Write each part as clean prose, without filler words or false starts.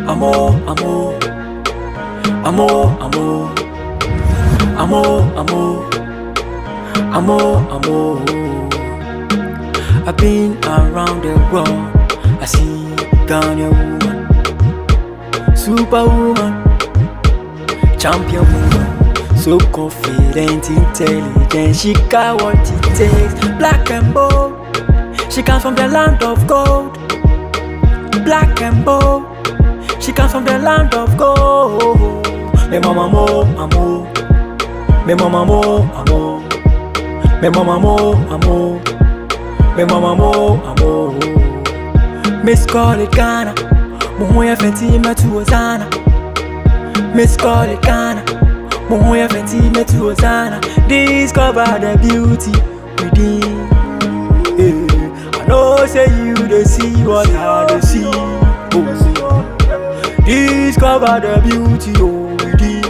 Amo, amo, amo, amo, amo, amo, amo, amo. I've been around the world. I see Ghana woman, superwoman, champion woman, so confident, intelligent. She got what it takes. Black and bold, she comes from the land of gold. Black and bold, she comes from the land of gold. Me mama mo amo, me mama mo amo, me mama mo amo, me mama mo amo. Miss call it Ghana, muhoya fenti metu ozana. Miss call it Ghana, muhoya fenti metu ozana. Discover the beauty within. I know say you dey see what I dey see. Oh. Discover the beauty within.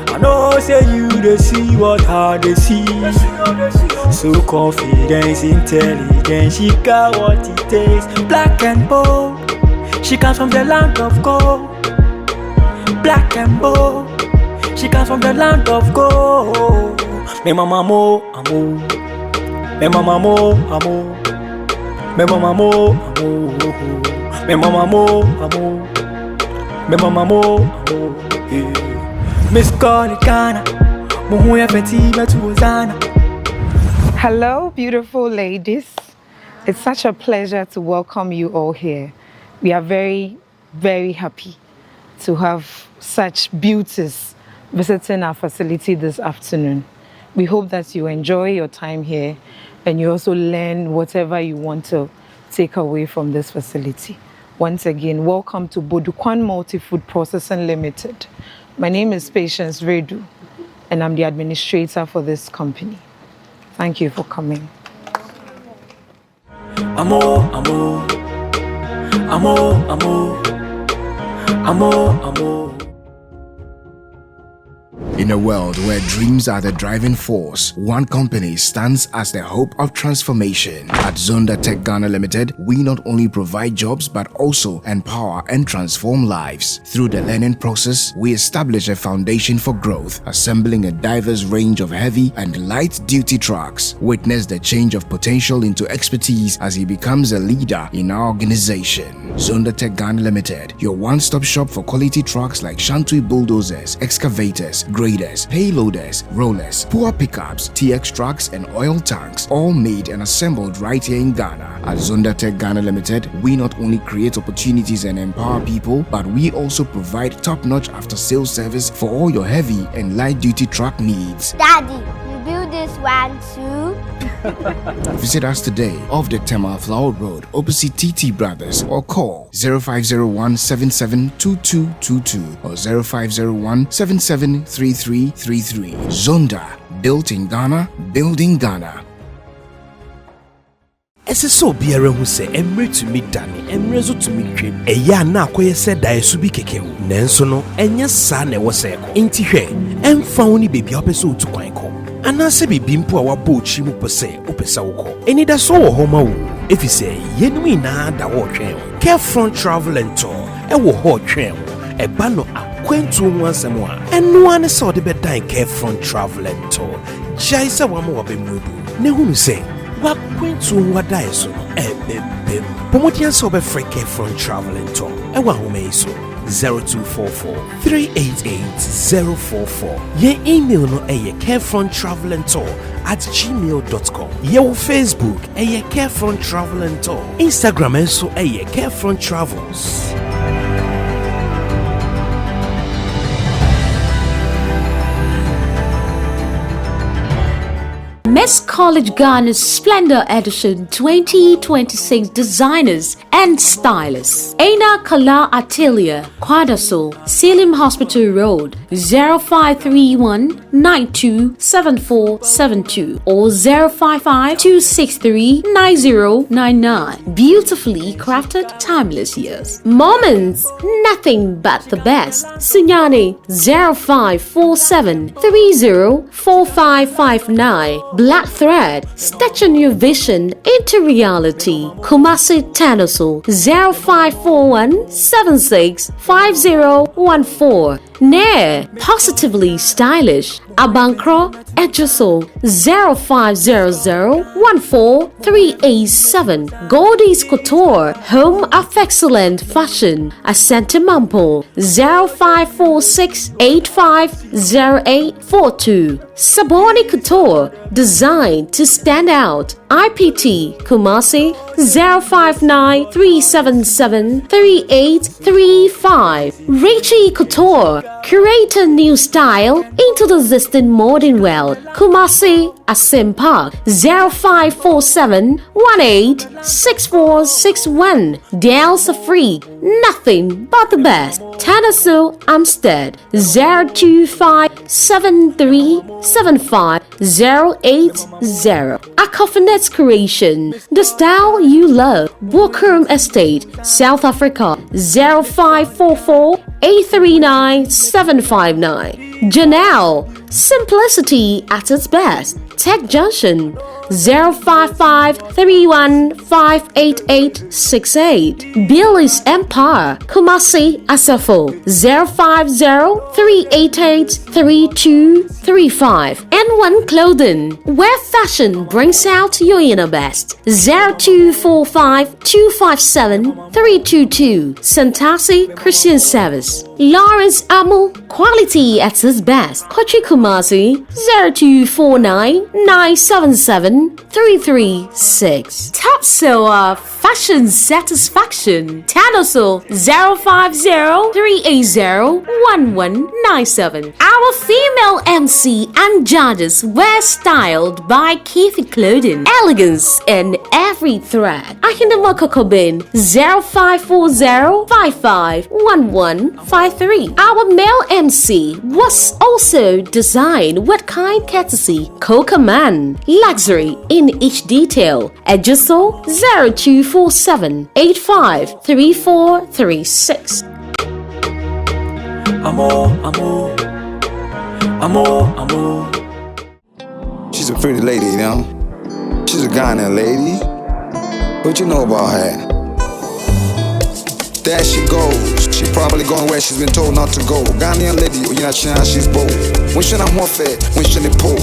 I know say you dey see what I dey see. So confident, intelligent, she got what it takes. Black and bold, she comes from the land of gold. Black and bold, she comes from the land of gold. Me mama mo amo, me mama mo amo, me mama mo amo, me mama mo amo, me mama mo amo. Miss call it Ghana, muhuya feti metu ozana. Hello, beautiful ladies. It's such a pleasure to welcome you all here. We are very, very happy to have such beauties visiting our facility this afternoon. We hope that you enjoy your time here and you also learn whatever you want to take away from this facility. Once again, welcome to Bodukwan Multi-Food Processing Limited. My name is Patience Redu and I'm the administrator for this company. Thank you for coming. Amo, amo, amo, amo, amo, amo. In a world where dreams are the driving force, one company stands as the hope of transformation. At Zonda Tech Ghana Limited, we not only provide jobs but also empower and transform lives. Through the learning process, we establish a foundation for growth, assembling a diverse range of heavy and light-duty trucks. Witness the change of potential into expertise as he becomes a leader in our organization. Zonda Tech Ghana Limited, your one-stop shop for quality trucks like Shantui bulldozers, excavators, graders, payloaders, rollers, poor pickups, TX trucks, and oil tanks, all made and assembled right here in Ghana. At Zonda Tech Ghana Limited, we not only create opportunities and empower people, but we also provide top-notch after-sales service for all your heavy and light-duty truck needs. Daddy, you build this one too? Visit us today off the Tema Flower Road, opposite TT Brothers, or call 0501 772222 or 0501 773333. Zonda, built in Ghana, building Ghana. Ese so biara hu se emre tumi dane emre zo tumi twem eya na akoye se dae so bi kekewu nanso no enya sa na ewo se ko enti hwe emfa woni bebi opese otu kwan ko anase bibi mpo a wabo ochi mu pese opese wo ko eni da so wo ho ma wo efise yenumi na da wo twen Carefront Travel and Tour e wo ho twen e ba no akwantu ho asem a eno ane se ode be dan Carefront Travel and Tour jai se wa mo be mudu ne hunu se what point to what dies so Pomotian sober free Carefront Travel and Tour. A one so 0244 388 044. Ye email no a Carefront Travel and Tour @gmail.com. Ye Facebook a Carefront Travel and Tour. Instagram and so a Carefront Travels. Miss College Ghana's Splendor Edition 2026 designers and stylists. Aina Kala Atelier, Quadasol, Selim Hospital Road, 0531 927472 or 055 263 9099. Beautifully crafted, timeless years. Moments, nothing but the best. Sunyani 0547 304559. Black Thread, stitching your vision into reality. Kumasi Tanaso Tanaso 0541 765014. Nair Positively Stylish Abankro Ejoso 0500 Goldie's Couture Home of Excellent Fashion Asante Mampo 0546 850842. Saboni Couture Designed to Stand Out IPT Kumasi 059 377 3835. Richie Couture Curate a new style into the existing modern world. Kumasi Asim Park 0547 186461. Dells are free, nothing but the best. Tanasu Amstead 025737580. Akofenet's Creation, the style you love. Bookroom Estate, South Africa 0544 839 759. Janelle, simplicity at its best. Tech Junction 055 31 Billy's Empire, Kumasi Asafo 050 388 3235. N1 Clothing, where fashion brings out your inner best 0245 257 322. Santasi Christian Service. Lawrence Amu, quality at its best. Kochi Kumasi 0249 977 336. Top Seller Fashion Satisfaction. Tanoso 050 380 1197. Our female MC and judges were styled by Keefe Clothing. Elegance in every thread. Ahinama Kokobin 0540 551153. Our male MC was also designed with kind courtesy. Coca Man. Luxury in each detail. Ejiso 0247 853436. Amo. She's a pretty lady, you know. She's a Ghanaian lady. What you know about her? There she goes. She probably going where she's been told not to go. Ghanaian lady, you know, she's bold. When she not warfare, when she the pole.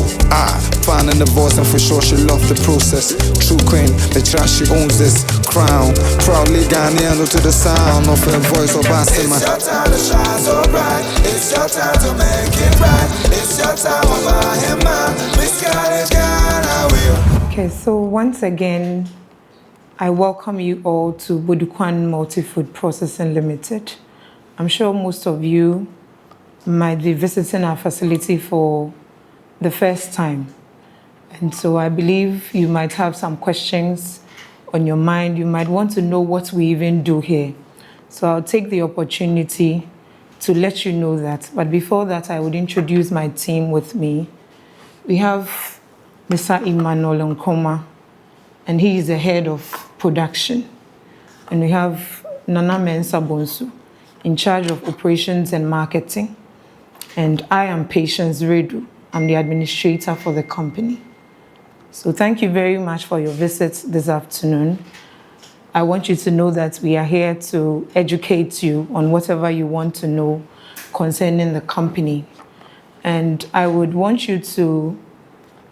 Finding the voice and for sure she love the process. True queen, the trust she owns this crown. Proudly Ghanaian to the sound of her voice of Basima. It's your time to shine so bright. It's your time to make it right. It's your time to buy him out. Miss Ghana will. Okay, so once again, I welcome you all to Bodukwan Multi-Food Processing Limited. I'm sure most of you might be visiting our facility for the first time. And so I believe you might have some questions on your mind. You might want to know what we even do here. So I'll take the opportunity to let you know that. But before that, I would introduce my team with me. We have Mr. Emmanuel Nkoma, and he is the head of production. And we have Nana Mensa Bonsu, in charge of operations and marketing. And I am Patience Redu. I'm the administrator for the company. So thank you very much for your visit this afternoon. I want you to know that we are here to educate you on whatever you want to know concerning the company. And I would want you to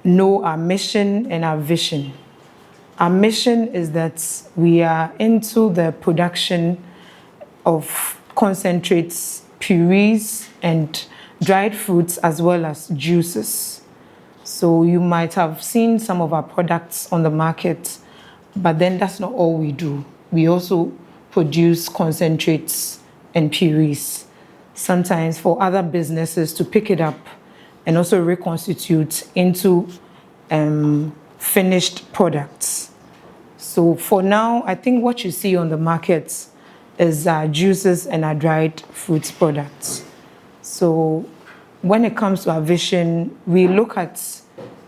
know our mission and our vision. Our mission is that we are into the production of concentrates, purees, and dried fruits, as well as juices. So you might have seen some of our products on the market, but then that's not all we do. We also produce concentrates and purees, sometimes for other businesses to pick it up and also reconstitute into finished products. So for now, I think what you see on the market is our juices and our dried fruits products. So when it comes to our vision, we look at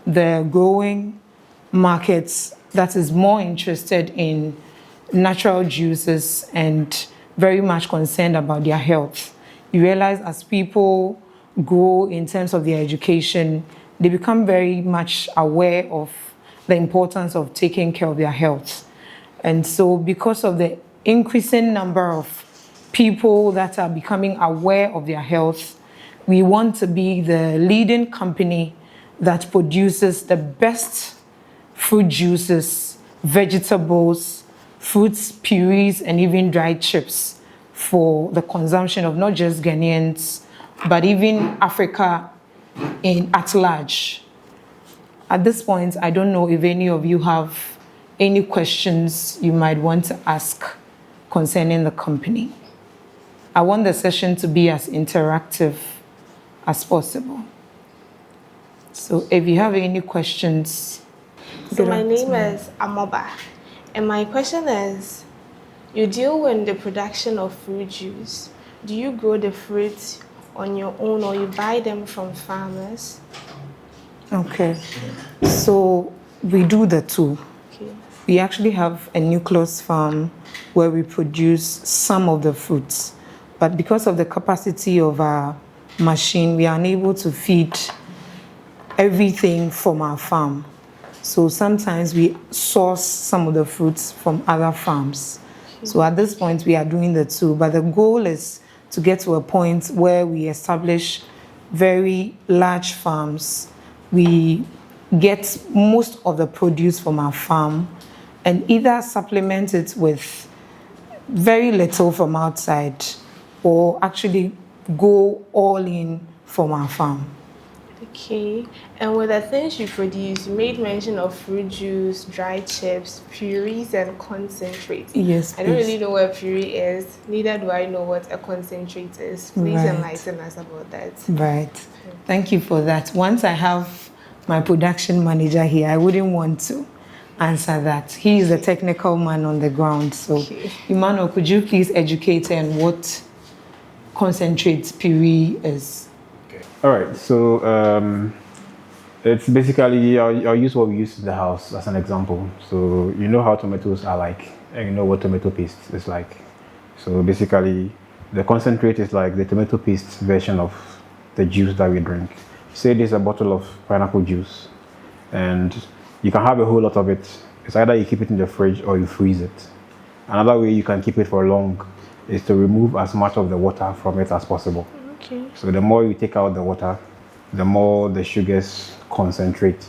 the growing markets that is more interested in natural juices and very much concerned about their health. You realize as people grow in terms of their education, they become very much aware of the importance of taking care of their health. And so because of the increasing number of people that are becoming aware of their health, we want to be the leading company that produces the best fruit juices, vegetables, fruits, purees, and even dried chips for the consumption of not just Ghanaians, but even Africa at large. At this point, I don't know if any of you have any questions you might want to ask concerning the company. I want the session to be as interactive as possible. So if you have any questions. So my name is Amoba, and my question is, you deal with the production of fruit juice. Do you grow the fruits on your own or you buy them from farmers? Okay, so we do the two. Okay. We actually have a nucleus farm where we produce some of the fruits, but because of the capacity of our machine, we are unable to feed everything from our farm. So sometimes we source some of the fruits from other farms. So at this point, we are doing the two, but the goal is to get to a point where we establish very large farms. We get most of the produce from our farm and either supplement it with very little from outside or actually go all in from our farm. Okay, and with the things you produce, you made mention of fruit juice, dried chips, purees, and concentrate. Yes, I don't please. really know what puree is, neither do I know what a concentrate is. Please Right. enlighten us about that. Right. Thank you for that. Once I have my production manager here, I wouldn't want to answer that. He is the technical man on the ground. So, Okay. Emmanuel, could you please educate on what concentrate puree is? All right, so it's basically, I'll use what we use in the house as an example. So you know how tomatoes are like, and you know what tomato paste is like. So basically, the concentrate is like the tomato paste version of the juice that we drink. Say there's a bottle of pineapple juice, and you can have a whole lot of it. It's either you keep it in the fridge or you freeze it. Another way you can keep it for long is to remove as much of the water from it as possible. Okay. So the more you take out the water, the more the sugars concentrate.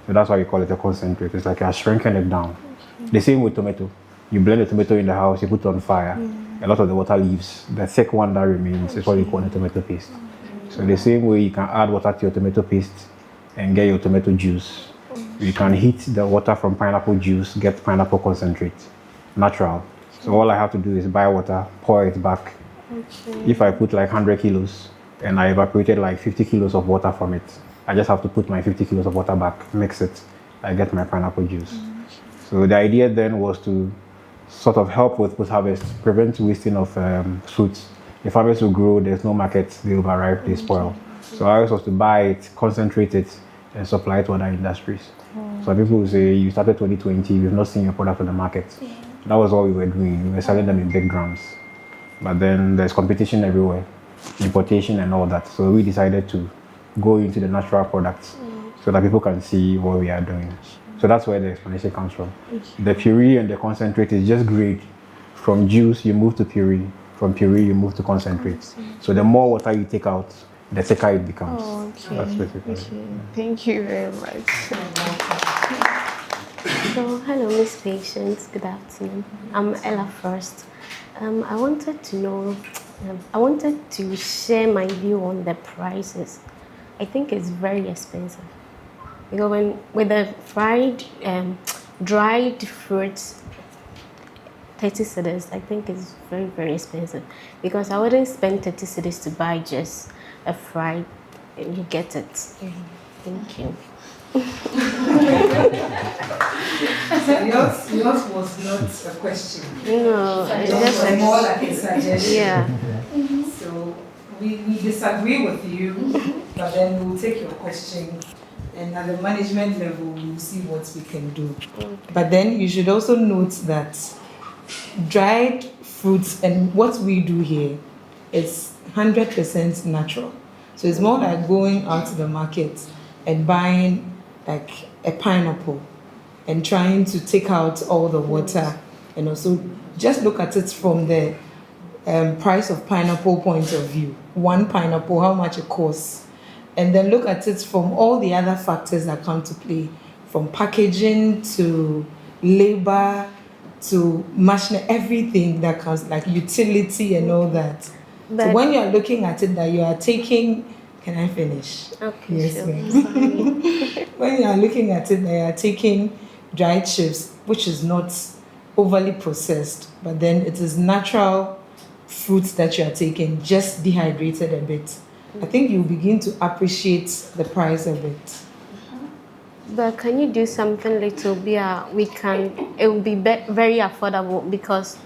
So that's why we call it a concentrate. It's like you're shrinking it down. The same with tomato. You blend the tomato in the house, you put it on fire. A lot of the water leaves. The thick one that remains is what we call the tomato paste. So the same way you can add water to your tomato paste and get your tomato juice. You can heat the water from pineapple juice, get pineapple concentrate, natural. So all I have to do is buy water, pour it back. Okay. If I put like 100 kilos and I evaporated like 50 kilos of water from it, I just have to put my 50 kilos of water back, mix it, I get my pineapple juice. So the idea then was to sort of help with post-harvest, prevent wasting of fruits. If harvest will grow, there's no market, they overripe, they spoil. So ours was to buy it, concentrate it, and supply it to other industries. So people will say, you started 2020, we've not seen your product on the market. That was all we were doing. We were selling them in big drums. But then there's competition everywhere, importation and all that. So we decided to go into the natural products so that people can see what we are doing. So that's where the explanation comes from. The puree and the concentrate is just grade. From juice, you move to puree. From puree, you move to concentrate. So the more water you take out, the thicker it becomes. Oh, okay. That's basically it. Okay. Thank you very much. So, hello, Miss Patience. Good afternoon. I'm Ella First. I wanted to know, I wanted to share my view on the prices. I think it's very expensive. Because with the dried fruits, 30 cedis, I think it's very, very expensive. Because I wouldn't spend 30 cedis to buy just a fried, and you get it. Thank you. Yours was not a question. No, It it's just was more like a suggestion. yeah. So we disagree with you, but then we'll take your question, and at the management level, we'll see what we can do. But then you should also note that dried fruits and what we do here is 100% natural. So it's more like going out to the market and buying like a pineapple and trying to take out all the water And also, just look at it from the price of pineapple point of view. One pineapple, how much it costs. And then look at it from all the other factors that come to play, from packaging to labor to machine, everything that comes, like utility and all that. But so when you're looking at it, that you are taking, can I finish? Okay, Yes, sure. ma'am. When you are looking at it, that you are taking dried chips, which is not overly processed, but then it is natural fruits that you are taking, just dehydrated a bit. I think you begin to appreciate the price a bit. But can you do something little bit? It will be very affordable, because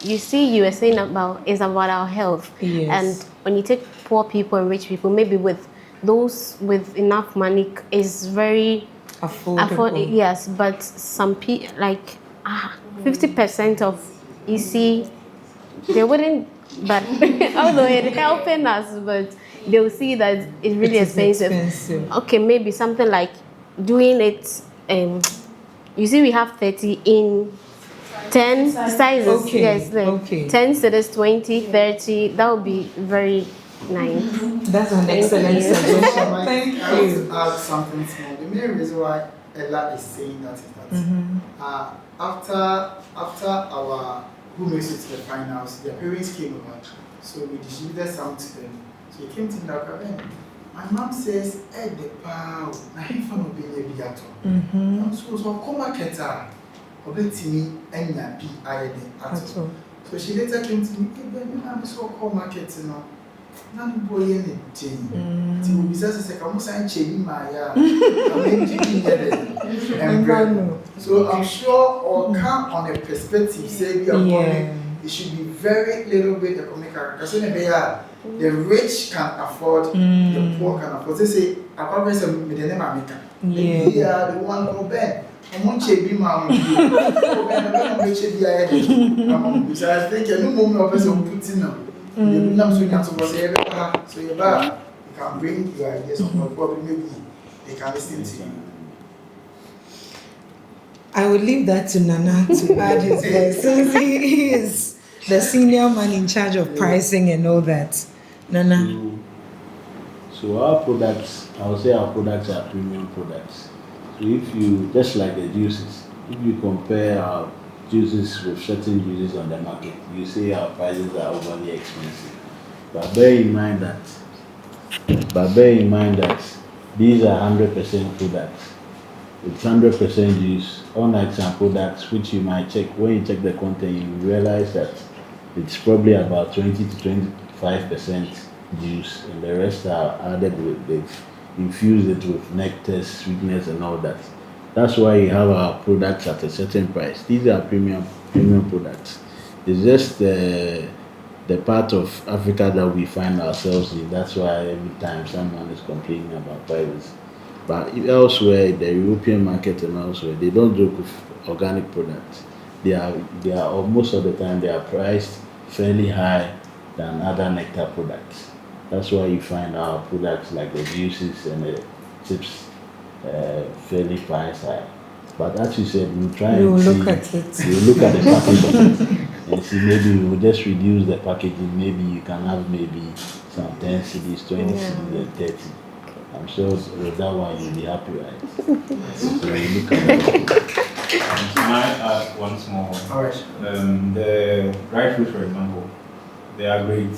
you see, you were saying it's about our health. Yes. And when you take poor people and rich people, maybe with those with enough money, is very affordable. Yes, but some people, like 50% of, you see, they wouldn't, but although it's helping us, but they'll see that it's really expensive. Okay, maybe something like doing it, you see we have 30 in 10 sizes. Okay. Yes, like Okay. 10 cities, 20, 30, that would be very nice. That's an excellent suggestion. Thank I want you. to add something small. The main reason why Ella is saying that is that after our who makes it to the finals, their parents came over, so we distributed some to them. So he came to me like, my mom says, the pow, na him fan will be a biato. So come market obetini enya bi ayede ato. So she later came to me, baby, I'm so call market no. Na boy any thing. Ti we say come sign chedi maya. So I'm sure or come on a perspective say we are it should be very little bit economical, because the rich can afford, the poor can afford. They say, I probably say, the one go bed. I'm on Chebi Mam. So I think a new moment of person putting them. So you can bring your ideas of what probably maybe they can listen to you. I would leave that to Nana to add his voice, since he is the senior man in charge of pricing and all that. Nana. So our products, I would say our products are premium products. So if you, just like the juices, if you compare our juices with certain juices on the market, you say our prices are overly expensive. But bear in mind that these are 100% products. It's 100% juice, unlike some products which you might check. When you check the content, you realize that it's probably about 20 to 25% juice, and the rest are added with, they've infused it with nectar, sweetness, and all that. That's why you have our products at a certain price. These are premium products. It's just the part of Africa that we find ourselves in. That's why every time someone is complaining about prices. But elsewhere, the European market and elsewhere, they don't joke with organic products. They are most of the time they are priced fairly high than other nectar products. That's why you find our products like the juices and the chips fairly priced high. But as you said, we'll try and see. Look at it. You look at the package of it and see, maybe we'll just reduce the packaging. Maybe you can have maybe some 10 CDs, 20 CDs, and 30. I'm sure with that one you'll be happy, right? So you look at that. Can I add one small? All right. The dried fruit, for example, they are great.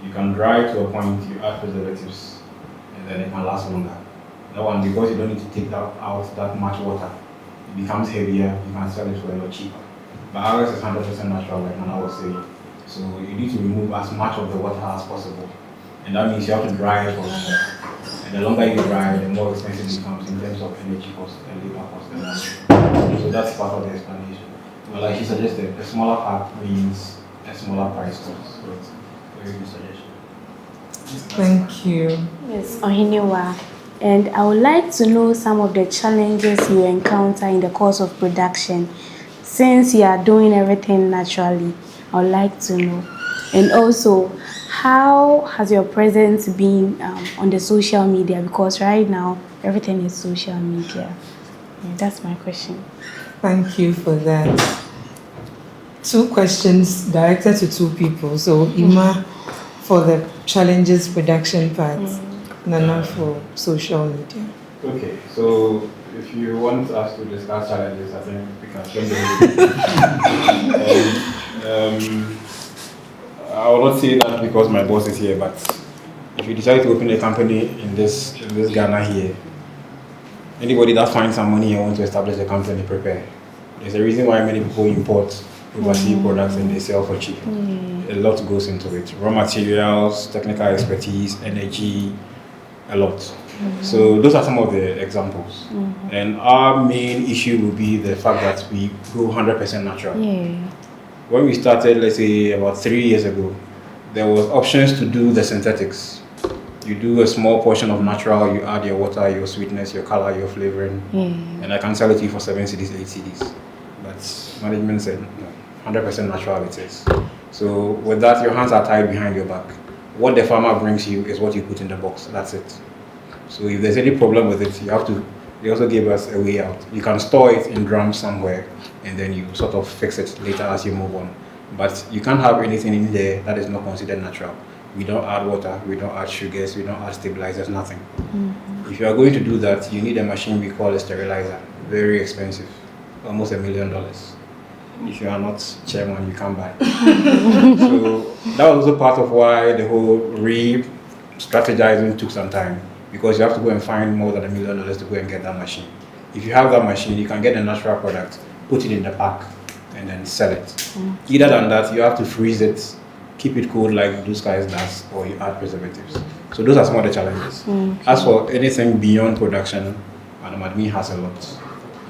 You can dry to a point, you add preservatives, and then it can last longer. That one, because you don't need to take out that much water, it becomes heavier, you can sell it for a lot cheaper. But ours is 100% natural, like Nana was saying. So you need to remove as much of the water as possible. And that means you have to dry it for longer. And the longer you dry, the more expensive it becomes in terms of energy cost and labor cost and that. So that's part of the explanation. But like you suggested, a smaller pack means a smaller price cost. So it's a very good suggestion. Thank you. Yes, Ohiniwa. And I would like to know some of the challenges you encounter in the course of production. Since you are doing everything naturally, I would like to know. And also, how has your presence been on the social media? Because right now, everything is social media. Yeah, that's my question. Thank you for that. 2 questions directed to 2 people. So Ima for the challenges production part, Nana for social media. Okay, so if you want us to discuss challenges, I think we can spend I will not say that because my boss is here, but if you decide to open a company in this Ghana here, anybody that finds some money and wants to establish a company, prepare. There's a reason why many people import overseas products and they sell for cheap. A lot goes into it. Raw materials, technical expertise, energy, a lot. So those are some of the examples. And our main issue will be the fact that we go 100% natural. When we started, let's say about 3 years ago, there was options to do the synthetics. You do a small portion of natural, you add your water, your sweetness, your color, your flavoring, and I can sell it to you for 7 cedis, 8 cedis. But management said, no, 100% natural it is. So with that, your hands are tied behind your back. What the farmer brings you is what you put in the box, that's it. So if there's any problem with it, you have to, they also gave us a way out. You can store it in drums somewhere, and then you sort of fix it later as you move on. But you can't have anything in there that is not considered natural. We don't add water, we don't add sugars, we don't add stabilizers, nothing. If you are going to do that, you need a machine we call a sterilizer. Very expensive, almost $1 million. If you are not chairman, you can't buy. So that was also part of why the whole re-strategizing took some time, because you have to go and find more than $1 million to go and get that machine. If you have that machine, you can get a natural product, put it in the pack, and then sell it. Either than that, you have to freeze it, keep it cold like those guys does, or you add preservatives. So those are some of the challenges. As for anything beyond production, Madam Admin has a lot.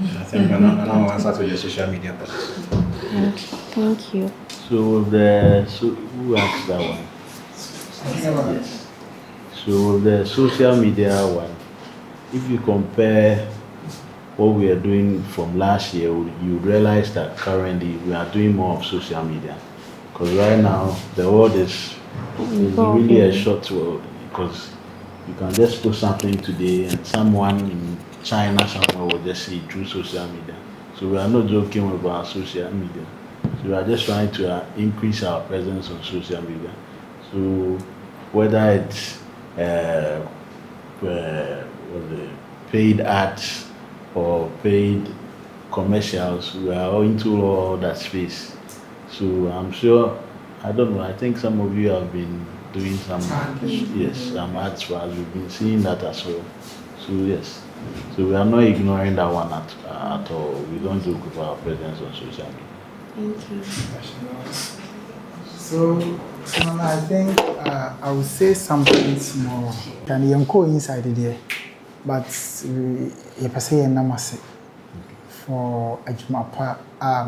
I think Nana will answer to your social media part. Thank you. So who asked that one? Yes. So the social media one, if you compare what we are doing from last year, you realize that currently we are doing more of social media. Because right now the world is really a short world, because you can just post something today and someone in China somewhere will just see it through social media. So we are not joking about social media. So we are just trying to increase our presence on social media. So whether it's paid ads or paid commercials, we are all into all that space. So I'm sure, I don't know, I think some of you have been doing some ads for us. We've been seeing that as well. So yes, so we are not ignoring that one at all. We don't joke about our presence on social media. Thank you. So I think I would say something more. Can you go inside there? But you say a namase for a jumapa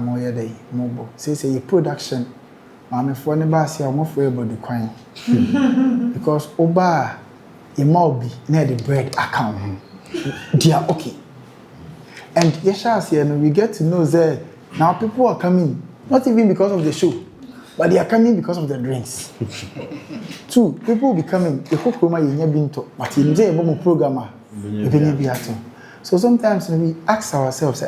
more day mobile. Say a production. I'm for the bus, I'm more able to coin because Oba a mobi near the bread account. They are okay. And yes, we get to know that now people are coming, not even because of the show, but they are coming because of the drinks. 2, people will be coming. The cook room is never been to, but in the programmer, so sometimes we ask ourselves,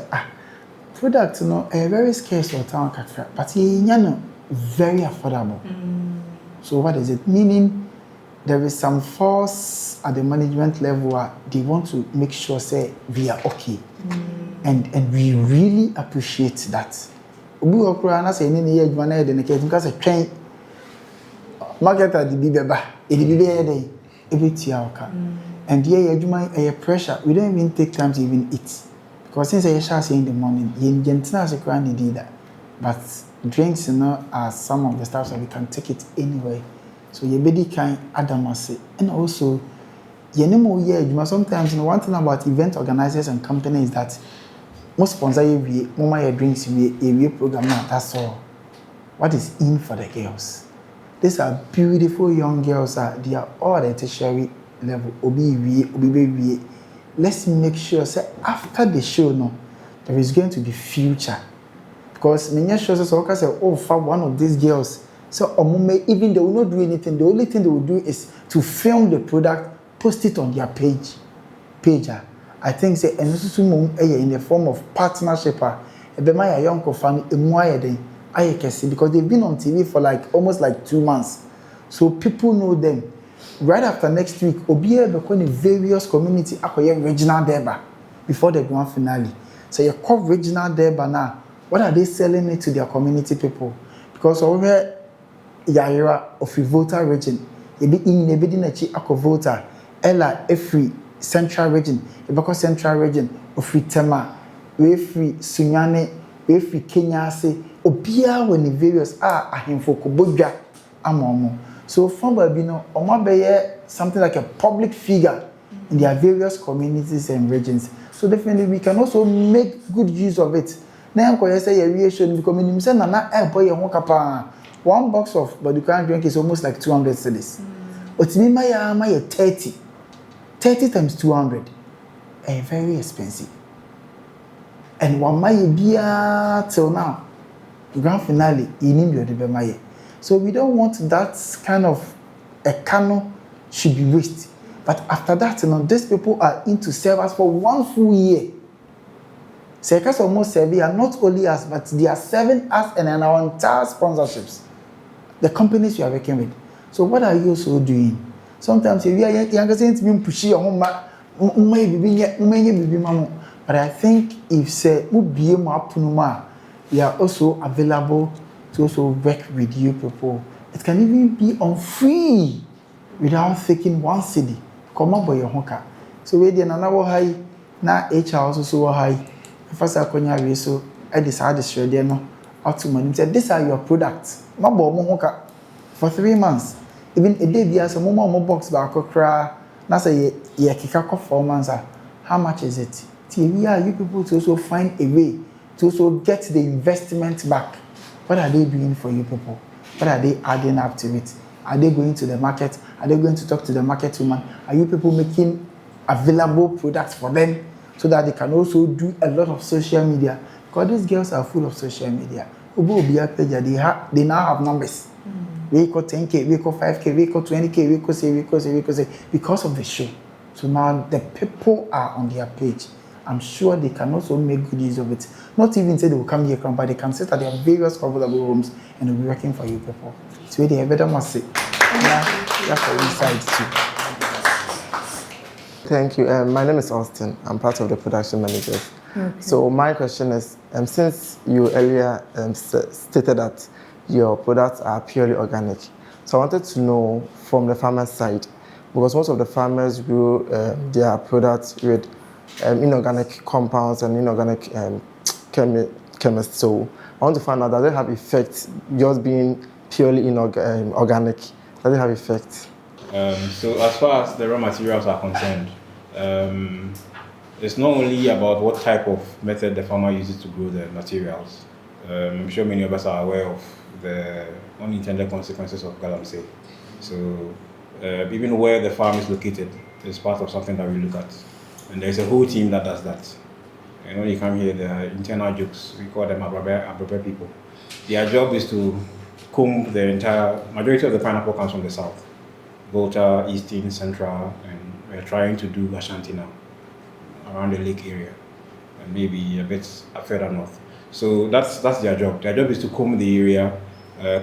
products, are very scarce or town, but very affordable. So what is it? Meaning there is some force at the management level where they want to make sure say we are okay. And we really appreciate that. And yeah, pressure. We don't even take time to even eat. Because since I shall say in the morning, you that. But drinks, are some of the stuff that we can take it anyway. So your body can adamase. And also, sometimes one thing about event organizers and companies is that most sponsor you drinks a program, that's all. What is in for the girls? These are beautiful young girls. They are all at a tertiary level. Obi. Let's make sure say after the show, there is going to be future. Because many shows say, for one of these girls. So even they will not do anything. The only thing they will do is to film the product, post it on their page. I think in the form of partnership. A young fan, IKC because they've been on TV for like almost like 2 months. So people know them. Right after next week, Obiya become various community akoye regional derby before the grand finale. So you call regional derby now. What are they selling it to their community people? Because over Yaira of Volta region, you be in the bidding a Volta, Ella every central region, Ebako central region, of Tema, Refree Sunyane, Refree Kenya say, Obiya when the various ahemfo Koboga Amomo. So from Babino, Omabeye something like a public figure in their various communities and regions. So definitely we can also make good use of it. Now I'm say a reaction because when you say na boy one box of but you can't drink is almost like 200 cedis. But me my 30 times 200 very expensive. And one my beer till now grand finale in the so we don't want that kind of a canon should be wasted. But after that, these people are in to serve us for 1 full year. Circus almost serving are not only us, but they are serving us and our entire sponsorships. The companies we are working with. So what are you also doing? Sometimes we are younger saying to me pushy your home but I think if say we are also available to also work with you people. It can even be on free without taking one cedi. Come up by your honka. So we did another high, now HR also so high. First I could so I decided to share there no out to money. Said these are your products. Mabo honka for 3 months. Even a day there some more box back cry. Now say ye kika 4 months. How much is it? We are you people to also find a way to also get the investment back. What are they doing for you people? What are they adding up to it? Are they going to the market? Are they going to talk to the market woman? Are you people making available products for them so that they can also do a lot of social media? Because these girls are full of social media. They now have numbers. We got 10K, we got 5K, we got 20K, we got say, because of the show. So now the people are on their page. I'm sure they can also make good use of it. Not even say they will come here, but they can sit at their various comfortable rooms and they'll be working for you people. So they better must say. That's for inside too. Thank you. My name is Austin. I'm part of the production managers. Okay. So my question is, since you earlier stated that your products are purely organic, so I wanted to know from the farmer's side, because most of the farmers grow their products with inorganic compounds and inorganic chemists. So I want to find out, does it have effects just being purely organic? Does it have effects? So as far as the raw materials are concerned, it's not only about what type of method the farmer uses to grow the materials. I'm sure many of us are aware of the unintended consequences of galamsey. So even where the farm is located is part of something that we look at. And there's a whole team that does that. And when you come here, there are internal jokes. We call them Abrabe people. Their job is to comb the majority of the pineapple comes from the south. Volta, Eastern, Central, and we're trying to do Ashanti now, around the lake area, and maybe a bit further north. So that's their job. Their job is to comb the area,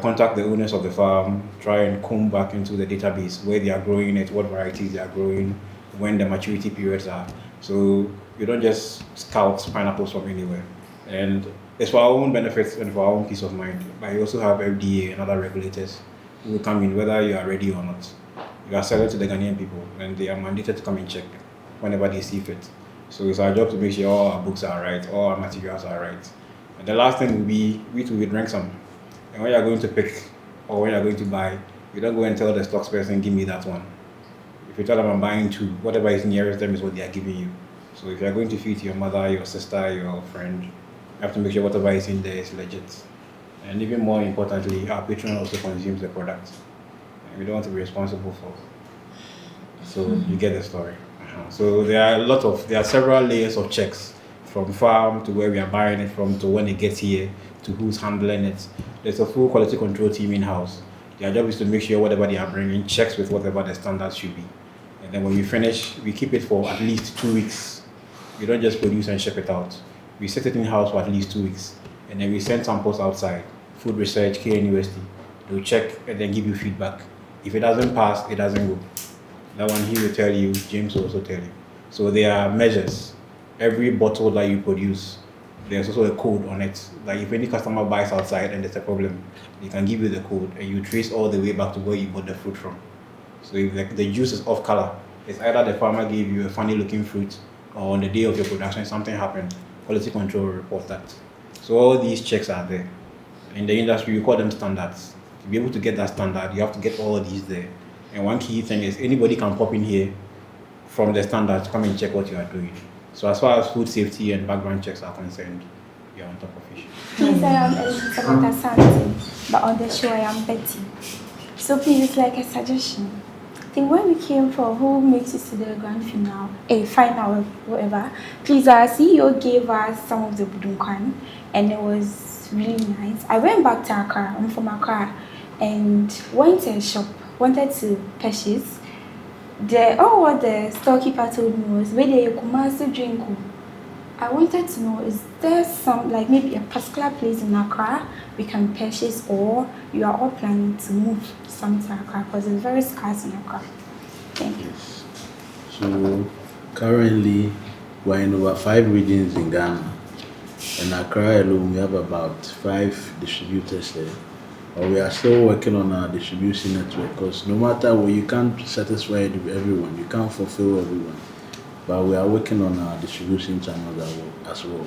contact the owners of the farm, try and comb back into the database where they are growing it, what varieties they are growing, when the maturity periods are. So you don't just scout pineapples from anywhere. And it's for our own benefits and for our own peace of mind. But you also have FDA and other regulators who will come in whether you are ready or not. You are selling to the Ghanaian people and they are mandated to come and check whenever they see fit. So it's our job to make sure all our books are right, all our materials are right. And the last thing will be, we drink some. And when you are going to pick or when you are going to buy, you don't go and tell the stocks person, give me that one. If you tell them I'm buying 2, whatever is nearest them is what they are giving you. So if you're going to feed your mother, your sister, your friend, you have to make sure whatever is in there is legit. And even more importantly, our patron also consumes the product. And we don't want to be responsible for. So you get the story. So there are several layers of checks, from farm to where we are buying it from, to when it gets here, to who's handling it. There's a full quality control team in-house. Their job is to make sure whatever they are bringing checks with whatever the standards should be. And then when we finish, we keep it for at least 2 weeks. We don't just produce and ship it out. We set it in-house for at least 2 weeks. And then we send samples outside food research, KNUST. They'll check and then give you feedback. If it doesn't pass, it doesn't go. That one he will tell you, James will also tell you. So there are measures. Every bottle that you produce, there's also a code on it. Like if any customer buys outside and there's a problem, they can give you the code and you trace all the way back to where you bought the fruit from. So if the juice is off color, it's either the farmer gave you a funny looking fruit or on the day of your production something happened. Quality control will report that. So all these checks are there. In the industry, we call them standards. To be able to get that standard, you have to get all these there. And one key thing is anybody can pop in here from the standards, come and check what you are doing. So as far as food safety and background checks are concerned, you're on top of it. Please, I am Elizabeth Asante, but on the show I am Betty. So please, it's like a suggestion. I think when we came for who makes it to the grand final, whatever, please, our CEO gave us some of the budunkan, and it was really nice. I went back to Accra, I'm from Accra, and went to a shop, wanted to purchase. What the storekeeper told me was, where you come drink. I wanted to know, is there some, like maybe a particular place in Accra we can purchase, or you are all planning to move some to Accra because it's very scarce in Accra? Thank you. Yes. So currently we're in over 5 regions in Ghana. In Accra alone, we have about 5 distributors there. But we are still working on our distribution network because no matter what, you can't satisfy everyone, you can't fulfill everyone. But we are working on our distribution channels as well.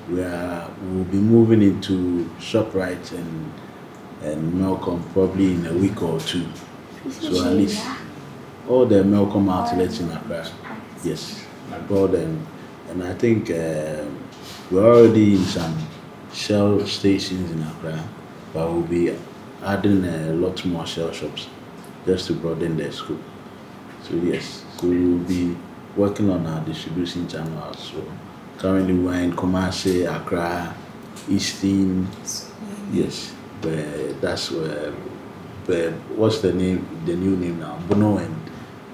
We'll be moving into ShopRite and Melcom probably in a week or 2. So at least all the Melcom outlets in Accra, yes, all them. And I think we're already in some Shell stations in Accra, but we'll be adding a lot more Shell shops just to broaden the scope. So yes, so we'll be working on our distribution channels. So currently we're in Kumasi, Accra, Easton, yes, but that's where. But what's the name? The new name now? Bono and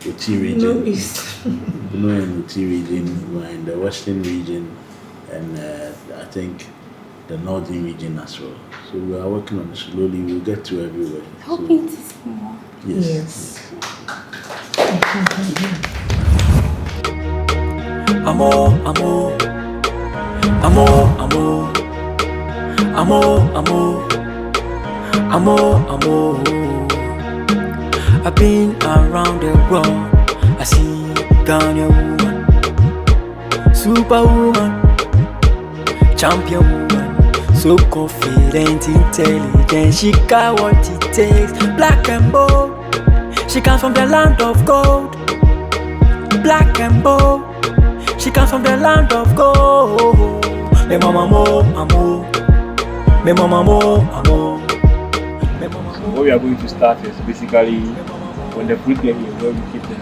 Uti region. Bono and Uti region. We're in the western region, and I think the northern region as well. So we are working on it slowly. We'll get to everywhere. Hoping to see more. Yes. I've been around the world. I see Ghana woman, superwoman, champion woman, so confident, intelligent. She got what it takes, black and bold. She comes from the land of gold, black and bold. She comes from the land of gold. Me mama mo, amo. Me mama mo, amo. What we are going to start is basically when the fruit get here, where we keep them,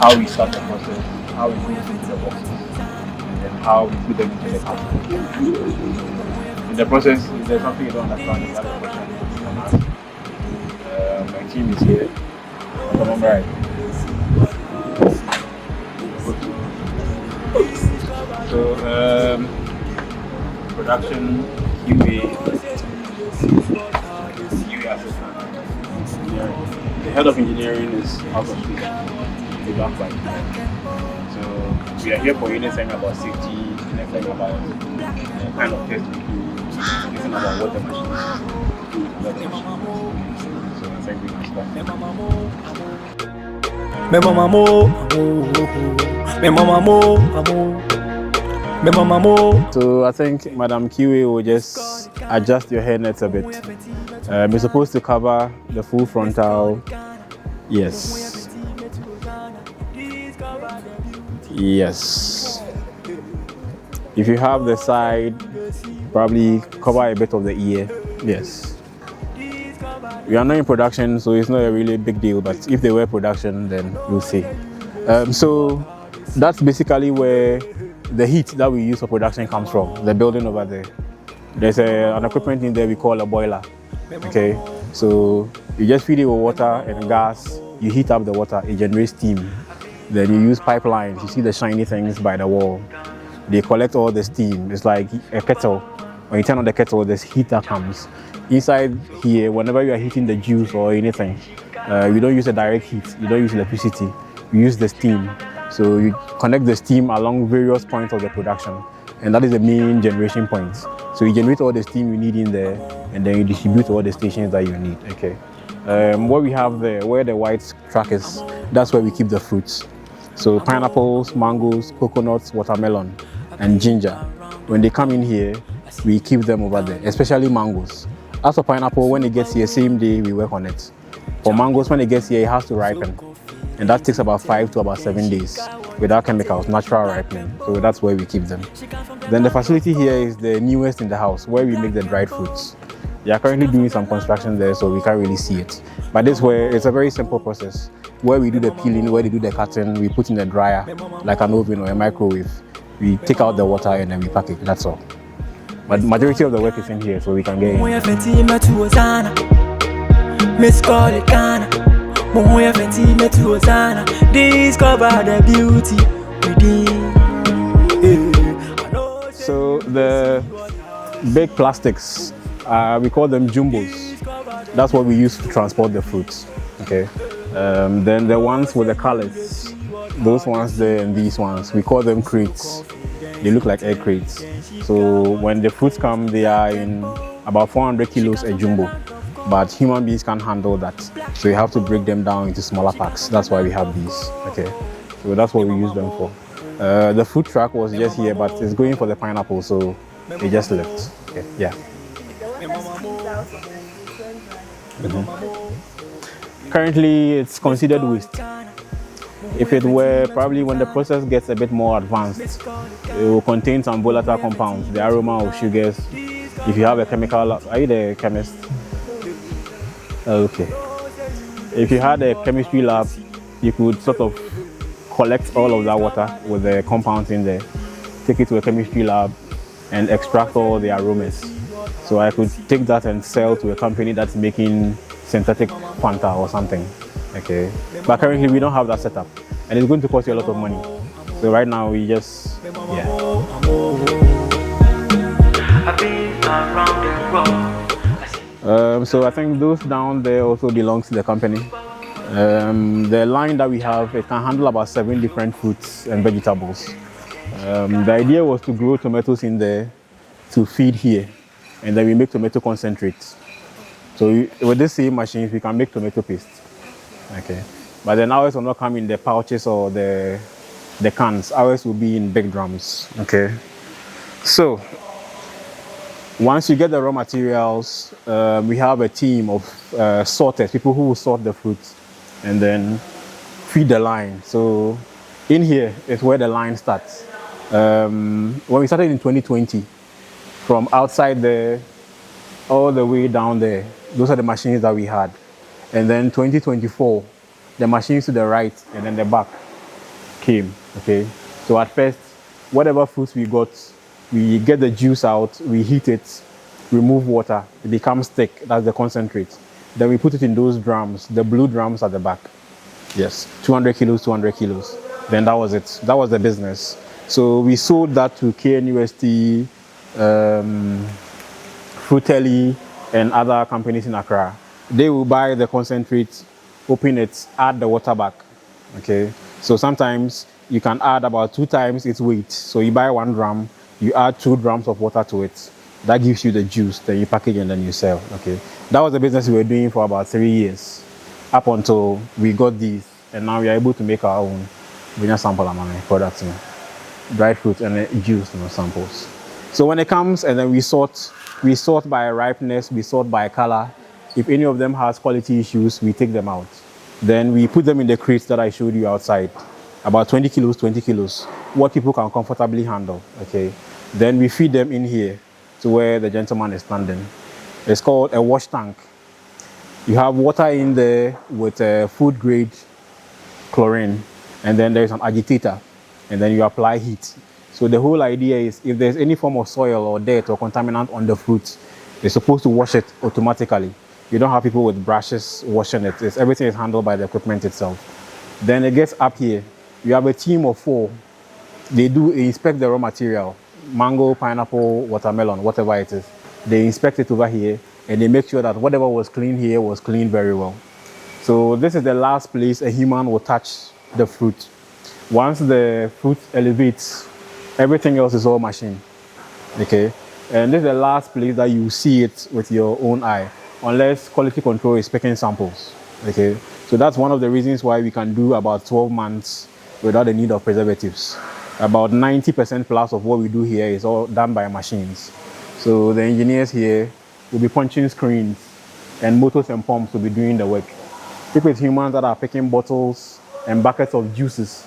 how we start the process, how we put them into the boxes, and then how we put them into the basket. In the process, if there's something you don't understand, you have a question, you can ask. My team is here. I'm right. So, production, QA assistant. The head of engineering is out of school. He's back by. So we are here for anything about safety, anything about the kind of test we do, anything about what the machines do with the machine. So I think we can start. Me mama mo, amo. Me mama mo, amo. Me mama mo. So I think Madam Kiwi will just adjust your hairnet a bit. You're supposed to cover the full frontal. Yes. Yes. If you have the side, probably cover a bit of the ear. Yes. We are not in production, so it's not a really big deal, but if they were production, then we'll see. So that's basically where the heat that we use for production comes from, the building over there. There's an equipment in there we call a boiler. Okay, so you just feed it with water and gas, you heat up the water, it generates steam. Then you use pipelines, you see the shiny things by the wall. They collect all the steam. It's like a kettle. When you turn on the kettle, this heat that comes. inside here, whenever you are heating the juice or anything, you don't use a direct heat, you don't use electricity, you use the steam. So you connect the steam along various points of the production, and that is the main generation point. So you generate all the steam you need in there, and then you distribute to all the stations that you need. Okay. What we have there, where the white track is, that's where we keep the fruits. So pineapples, mangoes, coconuts, watermelon, and ginger. When they come in here, we keep them over there, especially mangoes. As for pineapple, when it gets here, same day we work on it. For mangoes, when it gets here, it has to ripen. And that takes about 5 to about 7 days without chemicals, natural ripening. So that's where we keep them. Then the facility here is the newest in the house, where we make the dried fruits. They are currently doing some construction there, so we can't really see it. But this way, it's a very simple process. Where we do the peeling, where they do the cutting, we put in the dryer, like an oven or a microwave. We take out the water and then we pack it, that's all. But the majority of the work is in here, so we can get in. Discover the beauty within. So the big plastics, we call them jumbos. That's what we use to transport the fruits. Okay. Then the ones with the colors, those ones there and these ones, we call them crates. They look like egg crates. So when the fruits come, they are in about 400 kilos a jumbo. But human beings can't handle that. So you have to break them down into smaller packs. That's why we have these. Okay. So that's what we use them for. The food truck was just here, but it's going for the pineapple, so it just left. Okay. Yeah. Currently, it's considered waste. If it were, probably when the process gets a bit more advanced, it will contain some volatile compounds, the aroma of sugars. If you have a chemical, are you the chemist? Okay. If you had a chemistry lab, you could sort of collect all of that water with the compounds in there, take it to a chemistry lab, and extract all the aromas. So I could take that and sell to a company that's making synthetic Fanta or something. Okay. But currently we don't have that setup, and it's going to cost you a lot of money. So right now we just, yeah. I've been around the world. So I think those down there also belongs to the company. The line that we have, it can handle about 7 different fruits and vegetables. The idea was to grow tomatoes in there to feed here, and then we make tomato concentrate. So with the same machines, we can make tomato paste. Okay, but then ours will not come in the pouches or the cans. Ours will be in big drums. Okay, so once you get the raw materials, we have a team of sorters, people who will sort the fruits and then feed the line. So in here is where the line starts. When we started in 2020, from outside there all the way down there, those are the machines that we had. And then 2024, the machines to the right and then the back came. Okay, so at first, whatever fruits we got, we get the juice out, we heat it, remove water, it becomes thick, that's the concentrate. Then we put it in those drums, the blue drums at the back. Yes, 200 kilos, 200 kilos. Then that was it, that was the business. So we sold that to KNUST, Frutelli, and other companies in Accra. They will buy the concentrate, open it, add the water back. Okay, so sometimes you can add about 2 times its weight. So you buy 1 drum, you add 2 drums of water to it. That gives you the juice, then you package and then you sell. Okay, that was the business we were doing for about 3 years, up until we got these, and now we are able to make our own sample products, dried fruit and juice samples. So when it comes and then we sort by ripeness, we sort by color. If any of them has quality issues, we take them out. Then we put them in the crates that I showed you outside, about 20 kilos, what people can comfortably handle. Okay, then we feed them in here to where the gentleman is standing. It's called a wash tank. You have water in there with food grade chlorine, and then there's an agitator, and then you apply heat. So the whole idea is if there's any form of soil or dirt or contaminant on the fruit, they're supposed to wash it automatically. You don't have people with brushes washing it. Everything is handled by the equipment itself. Then it gets up here. You have a team of 4. They inspect the raw material, mango, pineapple, watermelon, whatever it is. They inspect it over here, and they make sure that whatever was clean here was cleaned very well. So this is the last place a human will touch the fruit. Once the fruit elevates, everything else is all machine. Okay, and this is the last place that you see it with your own eye, unless quality control is picking samples. Okay, so that's one of the reasons why we can do about 12 months without the need of preservatives. About 90% plus of what we do here is all done by machines. So the engineers here will be punching screens, and motors and pumps will be doing the work. If it's humans that are picking bottles and buckets of juices,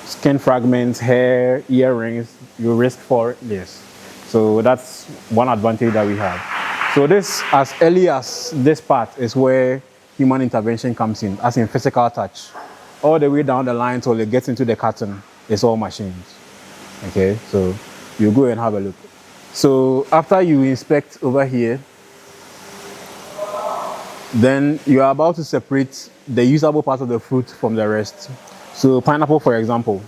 skin fragments, hair, earrings, you risk for this. So that's one advantage that we have. So this, as early as this part, is where human intervention comes in, as in physical touch. All the way down the line till it gets into the carton, it's all machines. Okay, so you go and have a look. So after you inspect over here, then you are about to separate the usable part of the fruit from the rest. So pineapple, for example,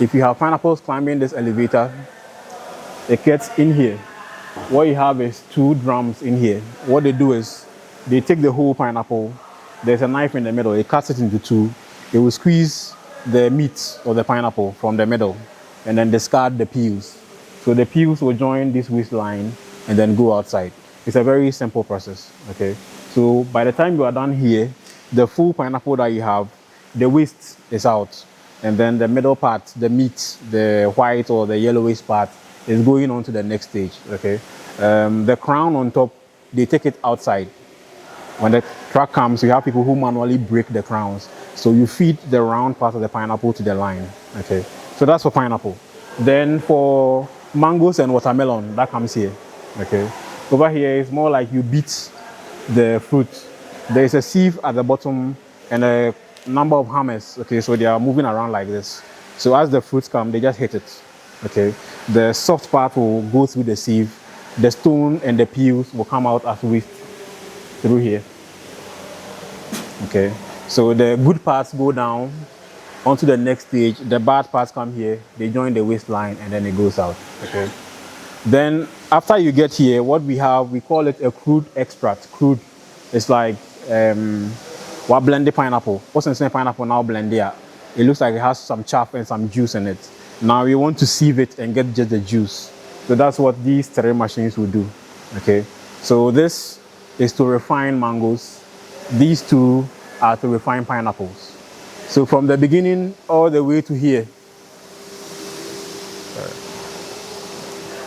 if you have pineapples climbing this elevator, it gets in here. What you have is 2 drums in here. What they do is they take the whole pineapple. There's a knife in the middle. It cuts it into 2. It will squeeze the meat of the pineapple from the middle and then discard the peels. So the peels will join this waistline and then go outside. It's a very simple process. Okay. So by the time you are done here, the full pineapple that you have, the waste is out. And then the middle part, the meat, the white or the yellowish part, is going on to the next stage. Okay. The crown on top, they take it outside. When the truck comes, you have people who manually break the crowns. So you feed the round part of the pineapple to the line. Okay. So that's for pineapple. Then for mangoes and watermelon, that comes here. Okay. Over here, it's more like you beat the fruit. There is a sieve at the bottom and a number of hammers. Okay, so they are moving around like this. So as the fruits come, they just hit it. Okay, the soft part will go through the sieve. The stone and the peels will come out as waste through here. Okay, so the good parts go down onto the next stage. The bad parts come here. They join the waistline and then it goes out. Okay. Then after you get here, what we have, we call it a crude extract. Crude, it's like what blended pineapple. What's in pineapple now blend there? It looks like it has some chaff and some juice in it. Now we want to sieve it and get just the juice. So that's what these 3 machines will do. Okay. So this is to refine mangoes. These 2 are to refine pineapples. So from the beginning all the way to here.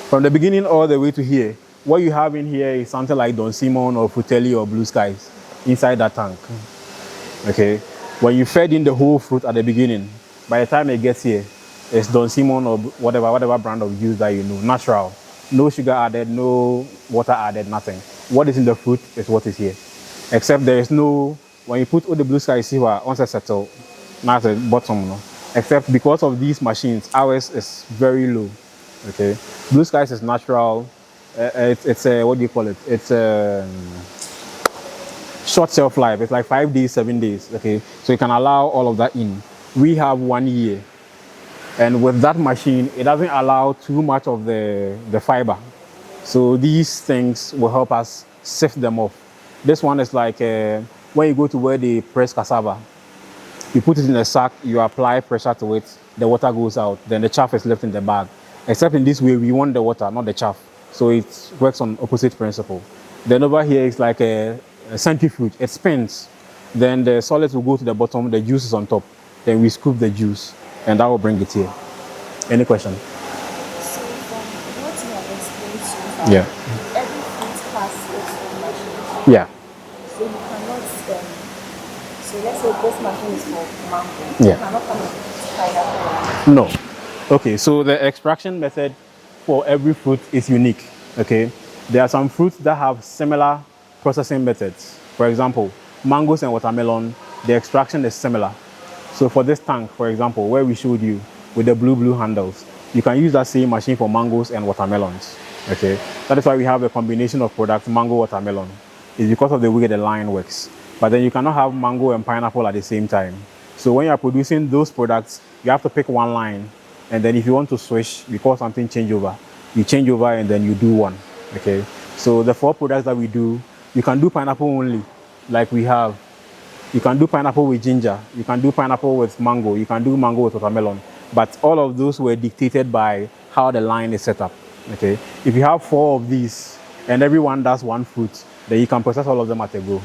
From the beginning all the way to here, what you have in here is something like Don Simon or Frutelli or Blue Skies inside that tank. Okay, when you fed in the whole fruit at the beginning, by the time it gets here, it's Don Simon or whatever brand of juice that you know, natural. No sugar added, no water added, nothing. What is in the fruit is what is here. Except there is no, when you put all the Blue Skies here, once I settle, now at the bottom, no? Except because of these machines, ours is very low. Okay, Blue Skies is natural. It's a, what do you call it? It's a short shelf life. It's like 5 days, 7 days. Okay, so you can allow all of that in. We have 1 year, and with that machine, it doesn't allow too much of the fiber. So these things will help us sift them off. This one is like when you go to where they press cassava, you put it in a sack, you apply pressure to it, the water goes out, then the chaff is left in the bag. Except in this way, we want the water, not the chaff. So it works on opposite principle. Then over here is like a centrifuge. It spins. Then the solids will go to the bottom, the juice is on top. Then we scoop the juice, and that will bring it here. Any question? So from what you have explained so far, Yeah. every fruit has its own machine. Yeah. So you cannot, so let's say this machine is for mango. Yeah. You cannot come and pineapple. No. Okay, so the extraction method for every fruit is unique. Okay, there are some fruits that have similar processing methods. For example, mangoes and watermelon, the extraction is similar. So for this tank, for example, where we showed you with the blue handles, you can use that same machine for mangoes and watermelons. Okay, that is why we have a combination of products, mango, watermelon. It's because of the way the line works. But then you cannot have mango and pineapple at the same time. So when you are producing those products, you have to pick one line. And then if you want to switch, we call something changeover. You change over and then you do one. Okay. So the 4 products that we do, you can do pineapple only, like we have. You can do pineapple with ginger. You can do pineapple with mango. You can do mango with watermelon. But all of those were dictated by how the line is set up. Okay. If you have 4 of these and everyone does 1 fruit, then you can process all of them at a go.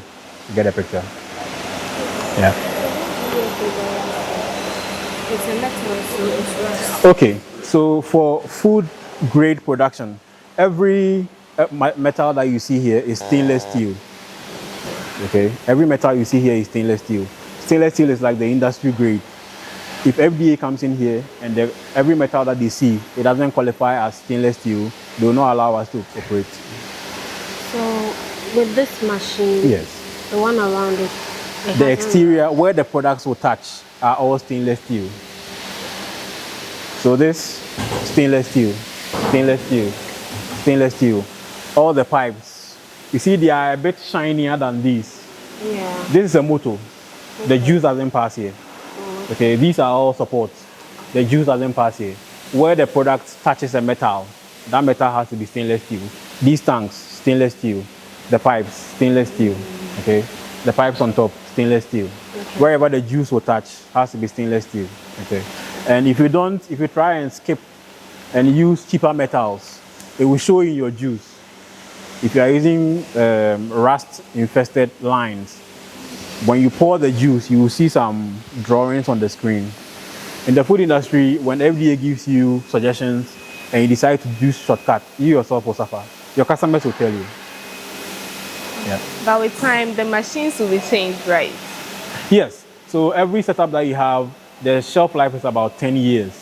You get a picture. Yeah. Okay. So for food grade production, every metal that you see here is stainless steel. Okay, every metal you see here is stainless steel. Stainless steel is like the industry grade. If FDA comes in here and every metal that they see, it doesn't qualify as stainless steel, they will not allow us to operate. So with this machine, yes, the one around it, the exterior where the products will touch are all stainless steel. So this stainless steel, stainless steel, stainless steel. All the pipes, you see they are a bit shinier than these. Yeah. This is a motor. The juice doesn't pass here. Okay, these are all supports. The juice doesn't pass here. Where the product touches a metal, that metal has to be stainless steel. These tanks, stainless steel. The pipes, stainless steel. Okay, the pipes on top, stainless steel. Okay. Wherever the juice will touch, has to be stainless steel. Okay, and if you try and skip and use cheaper metals, it will show in your juice. If you are using rust-infested lines, when you pour the juice, you will see some drawings on the screen. In the food industry, when FDA gives you suggestions and you decide to do shortcut, you yourself will suffer. Your customers will tell you. Yeah. But with time, the machines will be changed, right? Yes. So every setup that you have, the shelf life is about 10 years.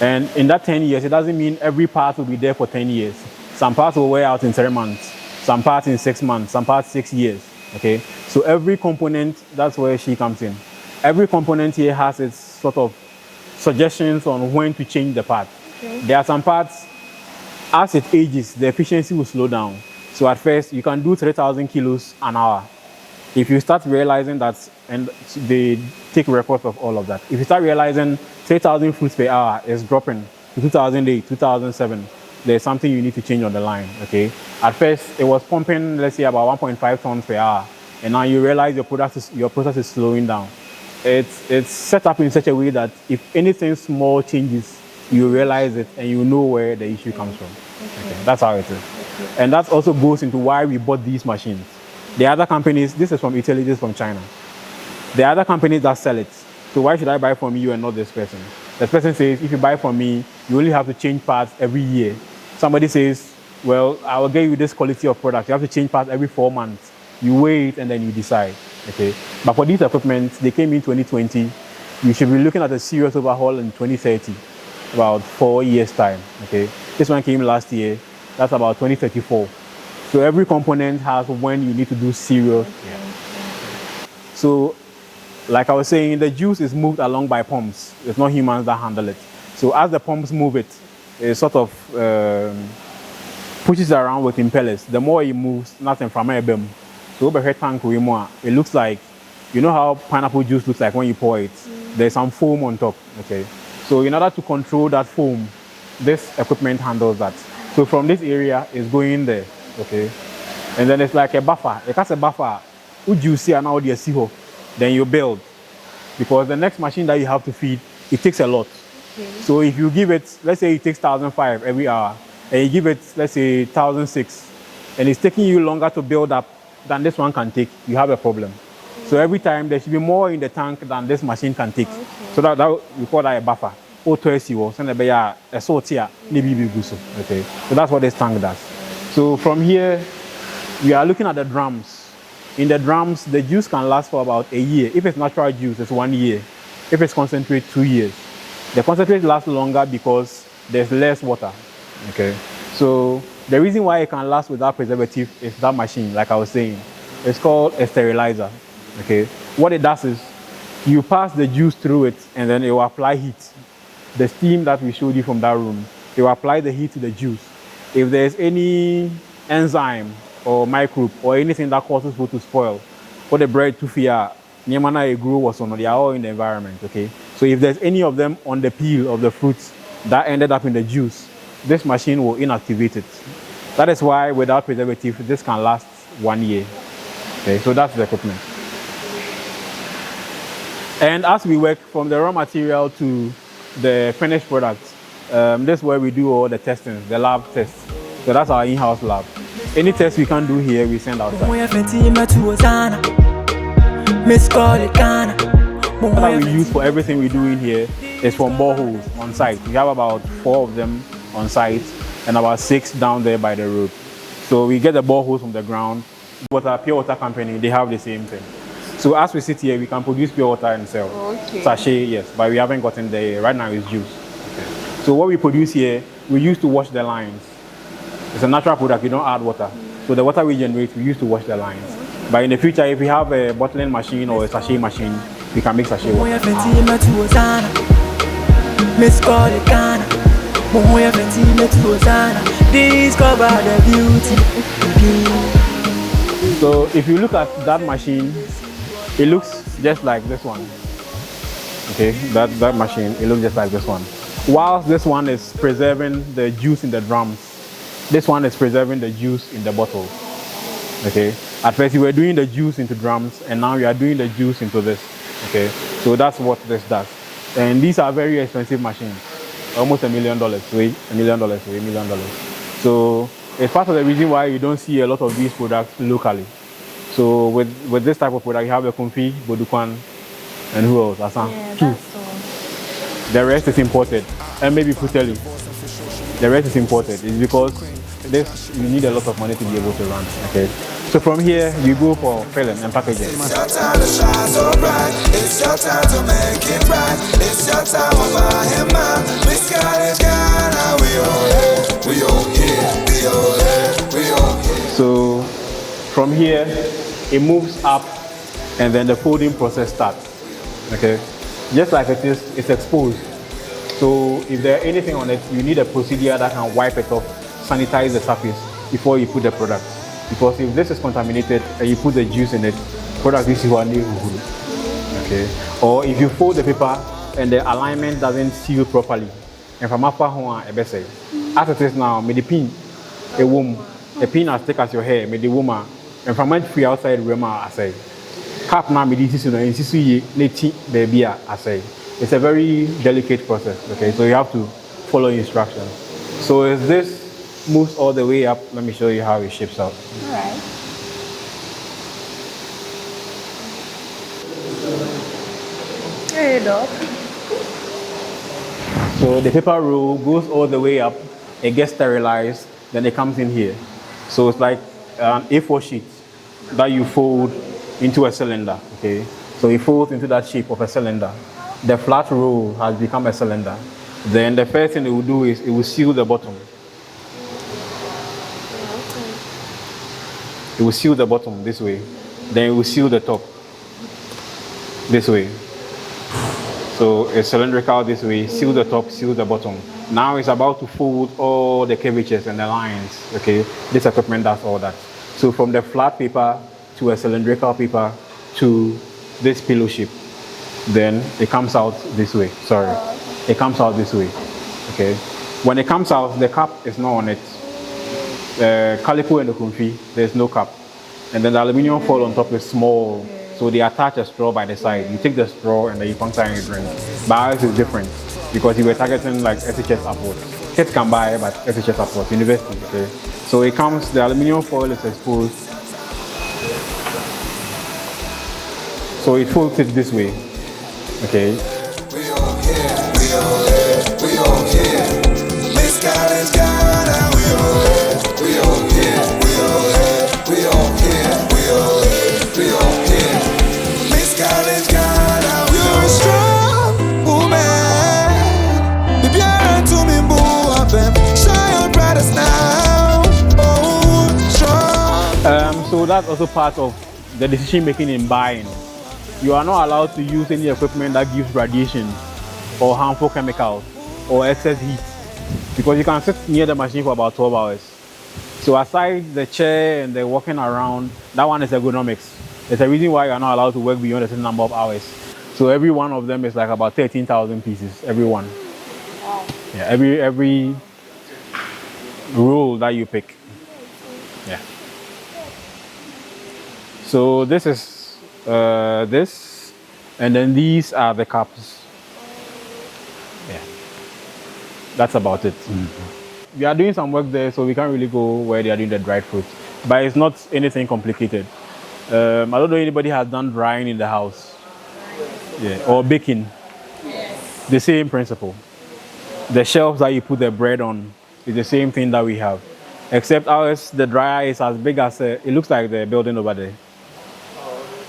And in that 10 years, it doesn't mean every part will be there for 10 years. Some parts will wear out in 3 months, some parts in 6 months, some parts 6 years. Okay, so every component, that's where she comes in. Every component here has its sort of suggestions on when to change the part. Okay. There are some parts, as it ages, the efficiency will slow down. So at first, you can do 3,000 kilos an hour. If you start realizing that, and they take records of all of that, if you start realizing 3,000 fruits per hour is dropping to 2008, 2007, there's something you need to change on the line, okay? At first, it was pumping, let's say, about 1.5 tons per hour, and now you realize your process is slowing down. It's set up in such a way that if anything small changes, you realize it and you know where the issue comes from. Okay. That's how it is. Okay. And that also goes into why we bought these machines. The other companies, this is from Italy, this is from China. The other companies that sell it, so why should I buy from you and not this person? The person says, if you buy from me, you only have to change parts every year. Somebody says, well, I will get you this quality of product. You have to change parts every 4 months. You wait and then you decide, okay? But for these equipment, they came in 2020. You should be looking at a serious overhaul in 2030, about 4 years' time, okay? This one came last year. That's about 2034. So every component has when you need to do serious. Yeah. So, like I was saying, the juice is moved along by pumps. It's not humans that handle it. So as the pumps move it, it sort of pushes around with impellers. The more it moves, nothing from a bim. So overhead tank, it looks like, you know how pineapple juice looks like when you pour it? There's some foam on top, okay? So in order to control that foam, this equipment handles that. So from this area, it's going there, okay? And then it's like a buffer. It has a buffer. Would you see an audio see? Then you build. Because the next machine that you have to feed, it takes a lot. Okay. So if you give it, let's say it takes 1,500 every hour, and you give it, let's say 1,600, and it's taking you longer to build up than this one can take, you have a problem. Okay. So every time there should be more in the tank than this machine can take. Okay. So that we call that a buffer. Okay. So that's what this tank does. So from here, we are looking at the drums. In the drums, the juice can last for about a year. If it's natural juice, it's 1 year. If it's concentrate, 2 years. The concentrate lasts longer because there's less water. Okay. So the reason why it can last without preservative is that machine, like I was saying. It's called a sterilizer. Okay. What it does is you pass the juice through it and then it will apply heat. The steam that we showed you from that room, it will apply the heat to the juice. If there's any enzyme or microbe or anything that causes food to spoil, or the bread to fear, Niamana grew was on, they are all in the environment, okay? So if there's any of them on the peel of the fruits that ended up in the juice, this machine will inactivate it. That is why without preservative, this can last 1 year. Okay, so that's the equipment. And as we work from the raw material to the finished product, this is where we do all the testing, the lab tests. So that's our in-house lab. Any test we can do here, we send outside. What we use for everything we do in here is from boreholes on site. We have about 4 of them on site and about 6 down there by the road. So we get the boreholes from the ground. But our pure water company, they have the same thing. So as we sit here, we can produce pure water and sell. Okay. Sachet, yes, but we haven't gotten there. Right now it's juice. Okay. So what we produce here, we use to wash the lines. It's a natural product, you don't add water. So the water we generate, we use to wash the lines. But in the future, if we have a bottling machine or a sachet machine, we can make sachet water. So if you look at that machine, it looks just like this one. Okay, that machine, it looks just like this one. Whilst this one is preserving the juice in the drums, this one is preserving the juice in the bottle. Okay, at first you were doing the juice into drums, and now you are doing the juice into this. Okay, so that's what this does. And these are very expensive machines, almost $1 million, $1 million, $1 million. So it's part of the reason why you don't see a lot of these products locally. So with this type of product, you have the Kumfi, Bodukwan, and who else? Asan. Yeah, Two. that's all. The rest is imported, and maybe Puteli. The rest is imported. It's because this you need a lot of money to be able to run. Okay. So from here we go for filling and packaging. It's your time to shine so bright. It's your time to make it right. It's your time to buy him out. Miss College Ghana, we all here, we all here, we all here, we all here. So from here it moves up, and then the folding process starts. Okay. Just like it is, it's exposed. So if there's anything on it, you need a procedure that can wipe it off, sanitize the surface before you put the product. Because if this is contaminated and you put the juice in it, product is okay. Or if you fold the paper and the alignment doesn't seal properly, and from afar home, as it is now, with the pin, a pin as thick as your hair, with the woman, and from free outside room, I say, cap now, with this, baby, I say. It's a very delicate process, okay? So you have to follow instructions. So as this moves all the way up, let me show you how it shapes out. All right. Hey, Doc. So the paper roll goes all the way up, it gets sterilized, then it comes in here. So it's like an A4 sheet that you fold into a cylinder, okay? So it folds into that shape of a cylinder. The flat roll has become a cylinder. Then the first thing it will do is it will seal the bottom. It will seal the bottom this way. Then it will seal the top this way. So it's cylindrical this way, seal the top, seal the bottom. Now it's about to fold all the curvatures and the lines, okay? This equipment does all that. So from the flat paper to a cylindrical paper to this pillow shape. Then it comes out this way. Sorry. It comes out this way. Okay. When it comes out, the cap is not on it. The calico and the kumfi, there's no cap. And then the aluminium foil on top is small. So they attach a straw by the side. You take the straw and then you puncture and you drink. But ours is different because you were targeting like SHS upwards. Kids can buy, but SHS upwards, university. Okay. So it comes, the aluminium foil is exposed. So it folds it this way. Okay. We all here, we all here, we all here. Miss College Ghana, we all here, we all here, we all here, we all here, we all here, we all here. Miss College Ghana, you're a strong woman. Be better to me, boo up them. Shine your brightest now. Oh, strong. So that's also part of the decision making in buying. You are not allowed to use any equipment that gives radiation or harmful chemicals or excess heat because you can sit near the machine for about 12 hours. So aside the chair and the walking around, that one is ergonomics. There's a reason why you are not allowed to work beyond a certain number of hours. So every one of them is like about 13,000 pieces, every one. Yeah, every roll that you pick. So this is this, and then these are the cups. Yeah, that's about it. We are doing some work there, so we can't really go where they are doing the dried fruit. But it's not anything complicated. I don't know if anybody has done drying in the house. Yeah, or baking. Yes. The same principle. The shelves that you put the bread on is the same thing that we have. Except ours, the dryer is as big as, it looks like the building over there.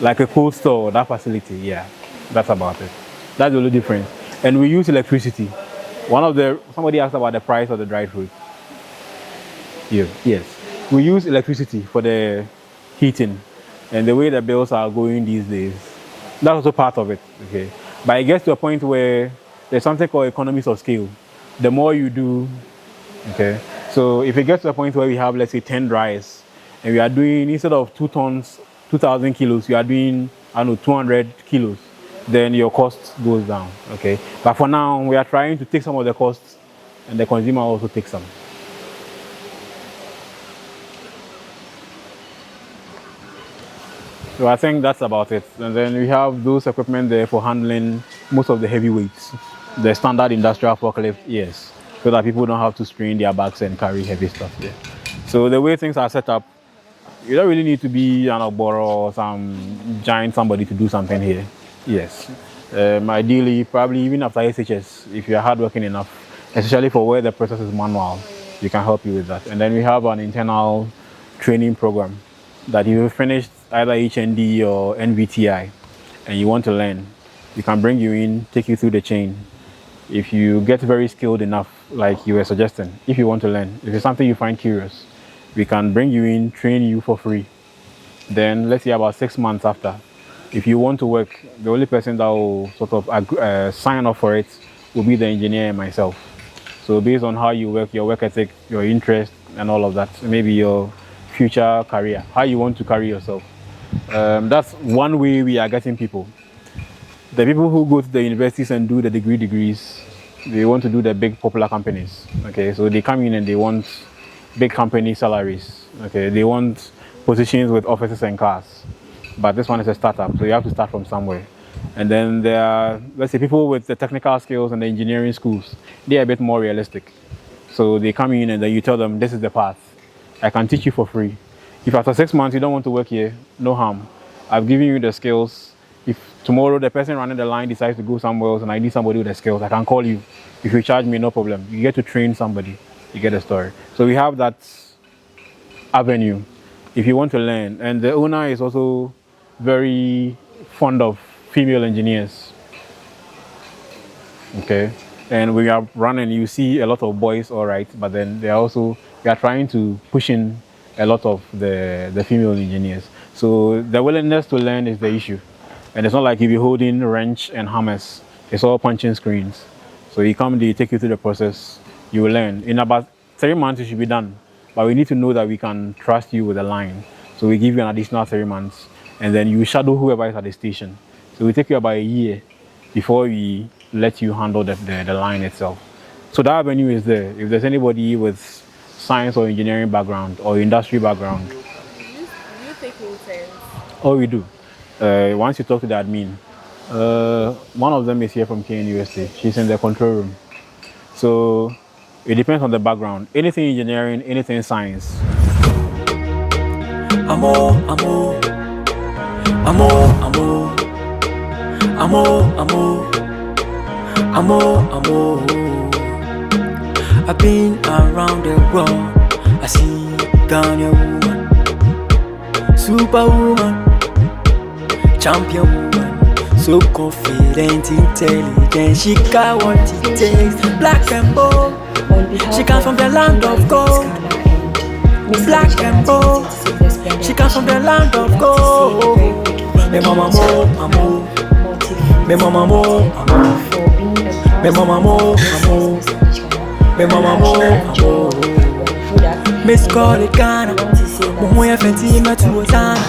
Like a cold store, that facility, yeah. That's about it. That's the only difference. And we use electricity. Somebody asked about the price of the dried fruit. Yeah. Yes. We use electricity for the heating. And the way the bills are going these days, that's also part of it, okay? But it gets to a point where there's something called economies of scale. The more you do, okay? So if it gets to a point where we have, let's say, 10 dryers, and we are doing, instead of 2 tons, 2,000 kilos, we are doing, 200 kilos, then your cost goes down, okay? But for now, we are trying to take some of the costs, and the consumer also takes some. So I think that's about it. And then we have those equipment there for handling most of the heavy weights. The standard industrial forklift, yes. So that people don't have to strain their backs and carry heavy stuff there. So the way things are set up, you don't really need to be an Oboro or some giant somebody to do something here. Yes. Ideally, probably even after SHS, if you're hardworking enough, especially for where the process is manual, we can help you with that. And then we have an internal training program that if you finished either HND or NVTI and you want to learn, we can bring you in, take you through the chain. If you get very skilled enough, like you were suggesting, if you want to learn, if it's something you find curious, we can bring you in, train you for free. Then let's say about 6 months after, if you want to work, the only person that will sort of sign off for it will be the engineer and myself. So based on how you work, your work ethic, your interest, and all of that, maybe your future career, how you want to carry yourself. That's one way we are getting people. The people who go to the universities and do the degrees, they want to do the big popular companies. Okay, so they come in and they want big company salaries. Okay, they want positions with offices and cars. But this one is a startup, so you have to start from somewhere. And then there are, let's say, people with the technical skills and the engineering schools. They are a bit more realistic. So they come in and then you tell them, this is the path. I can teach you for free. If after 6 months you don't want to work here, no harm. I've given you the skills. If tomorrow the person running the line decides to go somewhere else and I need somebody with the skills, I can call you. If you charge me, no problem. You get to train somebody. You get a story. So we have that avenue if you want to learn. And the owner is also very fond of female engineers. Okay. And we are running, you see a lot of boys, all right, but then we are trying to push in a lot of the female engineers. So the willingness to learn is the issue. And it's not like you'll be holding wrench and hammers. It's all punching screens. So you come, they take you through the process, you will learn. In about 3 months, you should be done. But we need to know that we can trust you with a line. So we give you an additional 3 months. And then you shadow whoever is at the station. So we take you about a year before we let you handle the line itself. So that avenue is there. If there's anybody with science or engineering background or industry background. Do you take interns? Oh, we do. Once you talk to the admin, one of them is here from KNUST. She's in the control room. So it depends on the background. Anything engineering, anything science. I've been around the world. I see Ghana woman, superwoman, champion woman, so confident, intelligent. She got what it takes. Black and bold. She comes from the land of gold. Black and bold. She comes from the land of gold. Me mama mo, amo. Me mama mo, amo. Me mama mo, amo. Me mama mo, amo. Miss Call it Ghana. Moya fenti metuotana.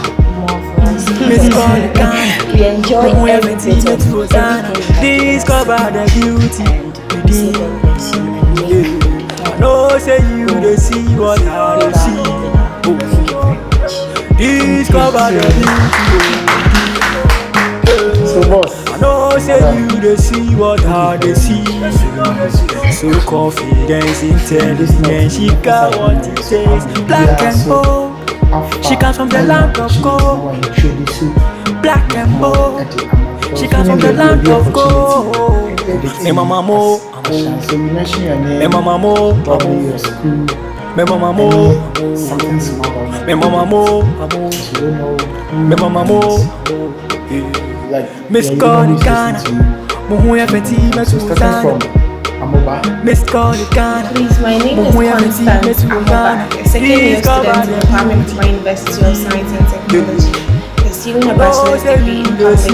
Miss Call it Ghana. We enjoy Moya every fenti bit of metuotana. Discover the beauty within you. I know say you don't see what I don't see. Discover the beauty. So boss, I know say you they see what I they see. So confidence, intelligence, she got what it takes. Black and bold, she comes from the land of gold. Black and bold, she comes from the land of gold. Me mama mo, me mama mo, me mama mo, me mama mo, me mama mo. Miss Ghana, Muhu Feti, Miss Ghana. Please, my name is Constance Amoba, a second year student in Kwame University of Science and Technology, pursuing a bachelor's degree in public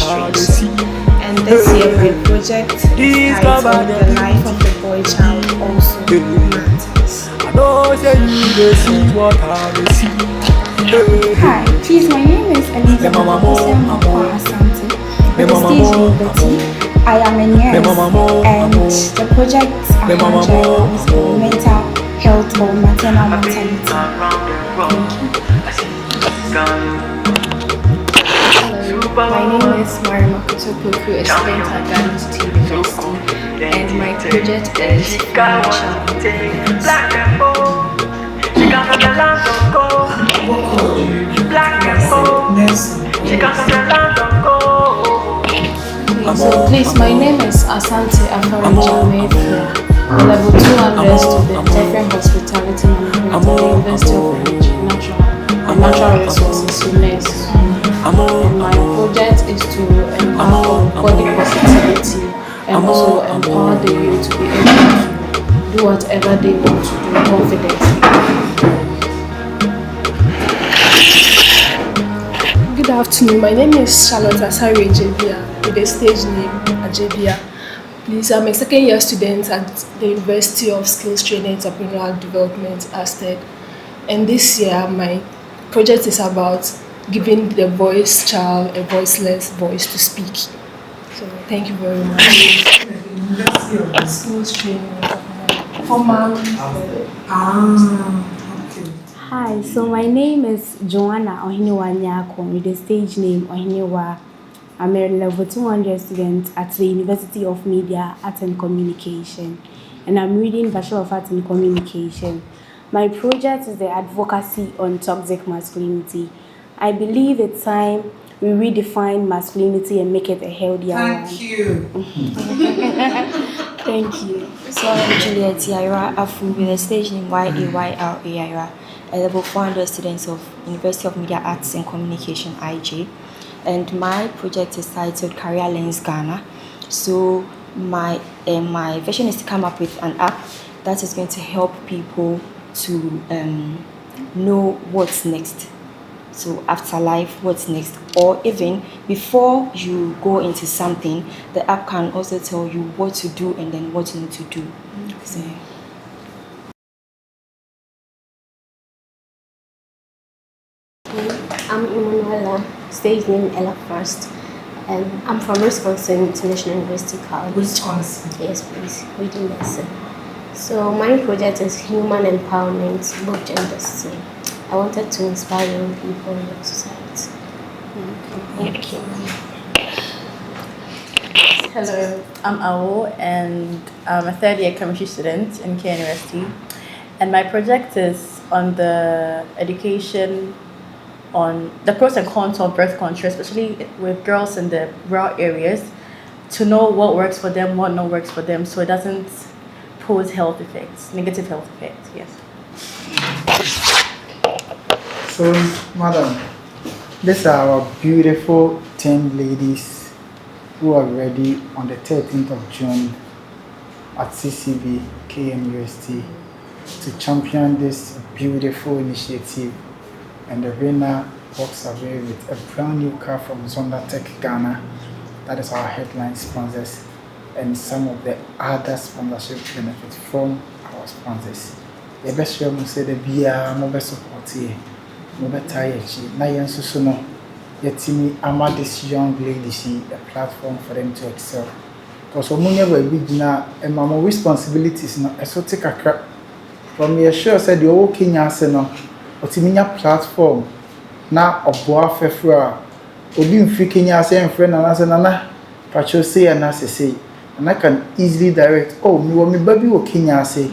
administration. And this year, my project is titled The Life of the Boy Child Also Matters. Hi, please, my name is Elizabeth Asante. With the stage name Betty. I am a nurse, and the project I handle is on mental health or maternal mortality. Hello, my name is Mary Makoto Poku, a student at Ghana University, and my project is financial independence. So please, my name is Asante Afaranjamefia, a level 200 student, Different Hospitality Management at the University of Natural Resources, UNES. And my project is to empower body positivity and also empower the youth to be able to do whatever they want to do confidently. Good afternoon, my name is Charlotte Asari Ajebia, with the stage name Ajebia. Please, I'm a second year student at the University of Skills Training and Entrepreneurial Development, ASTED. And this year, my project is about giving the voice child a voiceless voice to speak. So, thank you very much. University of Skills Training and Entrepreneurial. Formal. Hi, so my name is Joanna Ohiniwa Nyako with the stage name Ohiniwa. I'm a level 200 student at the University of Media, Art and Communication, and I'm reading Bachelor of Arts in Communication. My project is the advocacy on toxic masculinity. I believe it's time we redefine masculinity and make it a healthier one. Thank you. Thank you. So I'm Juliet Yaira Afu with the stage name YAYRA Yaira, a level 400 student of University of Media Arts and Communication IJ. And my project is titled Career Lens Ghana. So my vision is to come up with an app that is going to help people to know what's next. So after life, what's next? Or even before you go into something, the app can also tell you what to do and then what not to do. So, I'm Emanuela, stage name Ella First. I'm from Wisconsin International University College. Wisconsin? Yes, please. Reading medicine. So my project is human empowerment, both genders. I wanted to inspire young people in the society. Thank you. Hello, I'm Awo, and I'm a third year chemistry student in K University. And my project is on the education on the pros and cons of birth control, especially with girls in the rural areas, to know what works for them, what not works for them, so it doesn't pose health effects, negative health effects, yes. So, madam, these are our beautiful 10 ladies who are ready on the 13th of June at CCB KMUST to champion this beautiful initiative. And the winner walks away with a brand new car from Zonda Tech Ghana. That is our headline sponsors, and some of the other sponsorship benefits from our sponsors. The best way to say the beer, mobile support here, mobile tire, na yensu suno. Yetimi ama this young lady see a platform for them to excel. Because omunya we bigina and mama responsibilities no so take a crap. From your sure said the whole Kenya no otiminya platform na oboa fefro a obi mfiri Kenya say mfre na say nana pacho say na say and I can easily direct, oh, me baby wo Kenya say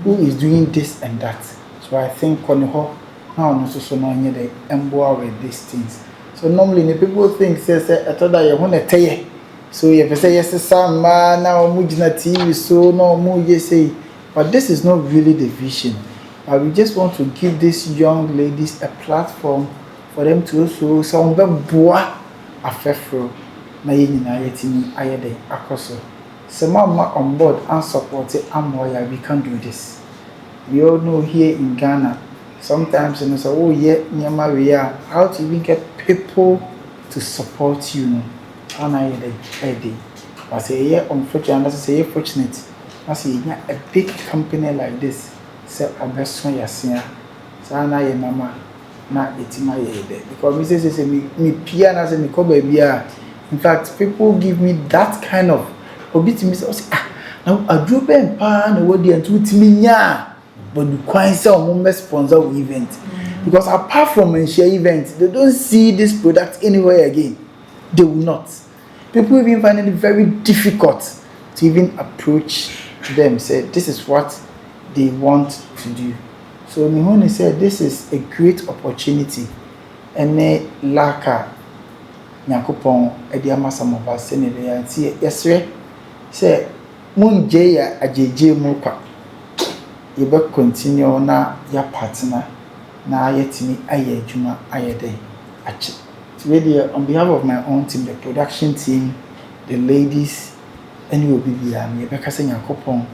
who is doing this and that. So I think on ho now no so no anya the emboa with these things. So normally the people think say I thought that you want to tell so you say yes some man now mujina TV so no mu say but this is not really the vision. We just want to give these young ladies a platform for them to also some boa afefro na yina yetini ayede akoso. So mama on board and support it amoya we can do this. We all know here in Ghana sometimes you know so oh yeah nyama we are how to even get people to support you know. And I say yeah unfortunately I say fortunate. I say yeah a big company like this say obeso yasia. So na ye mama na etima ye because me say me pia na say me ko baby a in fact people give me that kind of obitimi say now aduro ben pa na wo dey antutimi nya but the kwan say o sponsor event because apart from a share event they don't see this product anywhere again. They will not. People even find it very difficult to even approach them, say this is what they want to do. So Mihoni said this is a great opportunity. Ene laka nyakopon ediama some of us and see yes say mun ya ajeje mu kwa you be continue na ya partner na yetimi aye adwuma aye den achi. Today, on behalf of my own team, the production team, the ladies, and you will be here. Me be kase nyakopon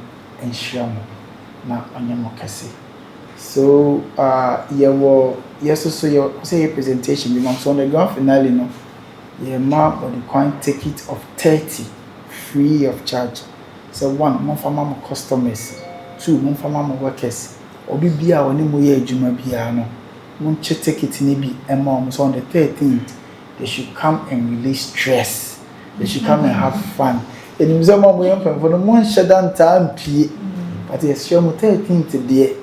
enhia mo na onye mo kase. So yes so your say presentation we so on the grand finale no ye ma but the coin ticket of 30 free of charge. So one mo fama mo customers, two mo fama mo workers. Obi bia oni mo ye adwuma bia no. Mo che ticket ni bi ema so on the 13th they should come and release stress. They should come and have fun. And you say mama young for the mon shadan time pie. But yes sure mo 13th there.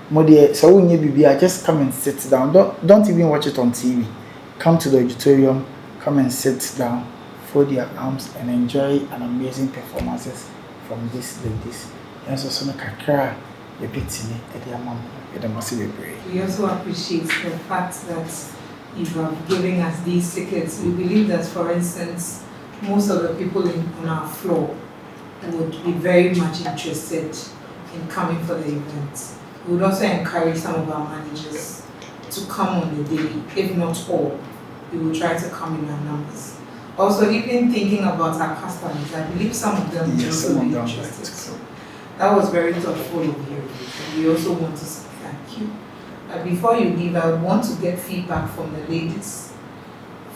Mo there so when you be just come and sit down. Don't even watch it on TV. Come to the auditorium, come and sit down, fold your arms and enjoy an amazing performances from these ladies. And so no kakra a bit in it we also appreciate the fact that you have given us these tickets. We believe that, for instance, most of the people on our floor would be very much interested in coming for the event. We would also encourage some of our managers to come on the day, if not all. We will try to come in our numbers. Also, even thinking about our customers, I believe some of them will also be interested. So that was very thoughtful of you. We also want to say thank you. Before you leave, I would want to get feedback from the ladies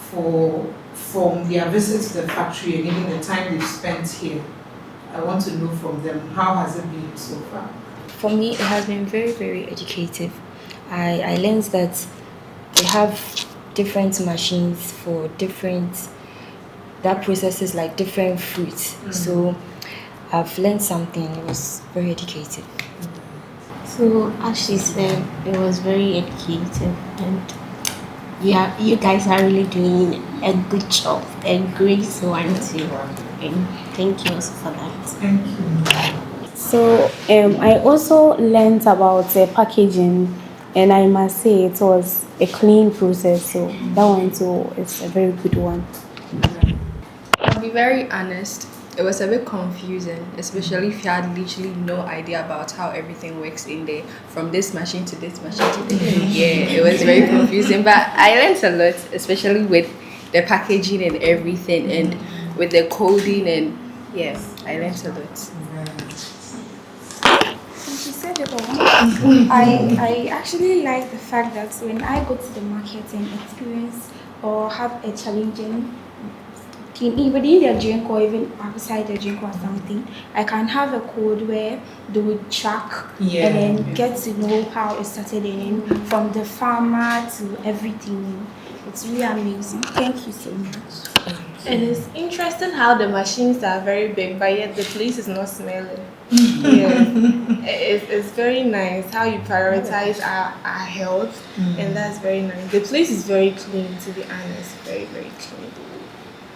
from their visit to the factory and even the time they've spent here. I want to know from them, how has it been so far? For me, it has been very, very educative. I learned that they have different machines for that processes like different fruits. So I've learned something. It was very educative. So as she said, it was very educative, and yeah, you guys are really doing a good job, a great one too. And thank you also for that. Thank you. So I also learned about packaging, and I must say it was a clean process. So that one too is a very good one. I'll be very honest. It was a bit confusing, especially if you had literally no idea about how everything works in there, from this machine to this machine to this. Yeah, it was very confusing, but I learned a lot, especially with the packaging and everything, and with the coding, and yeah, I learned a lot. Since you said it all, I actually like the fact that when I go to the market and experience or have a challenging within their drink or even outside the drink or something, I can have a code where they would track and then get to know how it started in from the farmer to everything. It's really amazing. Thank you so much. And it's interesting how the machines are very big, but yet the place is not smelling. It's very nice how you prioritize our health, and that's very nice. The place is very clean, to be honest, very, very clean.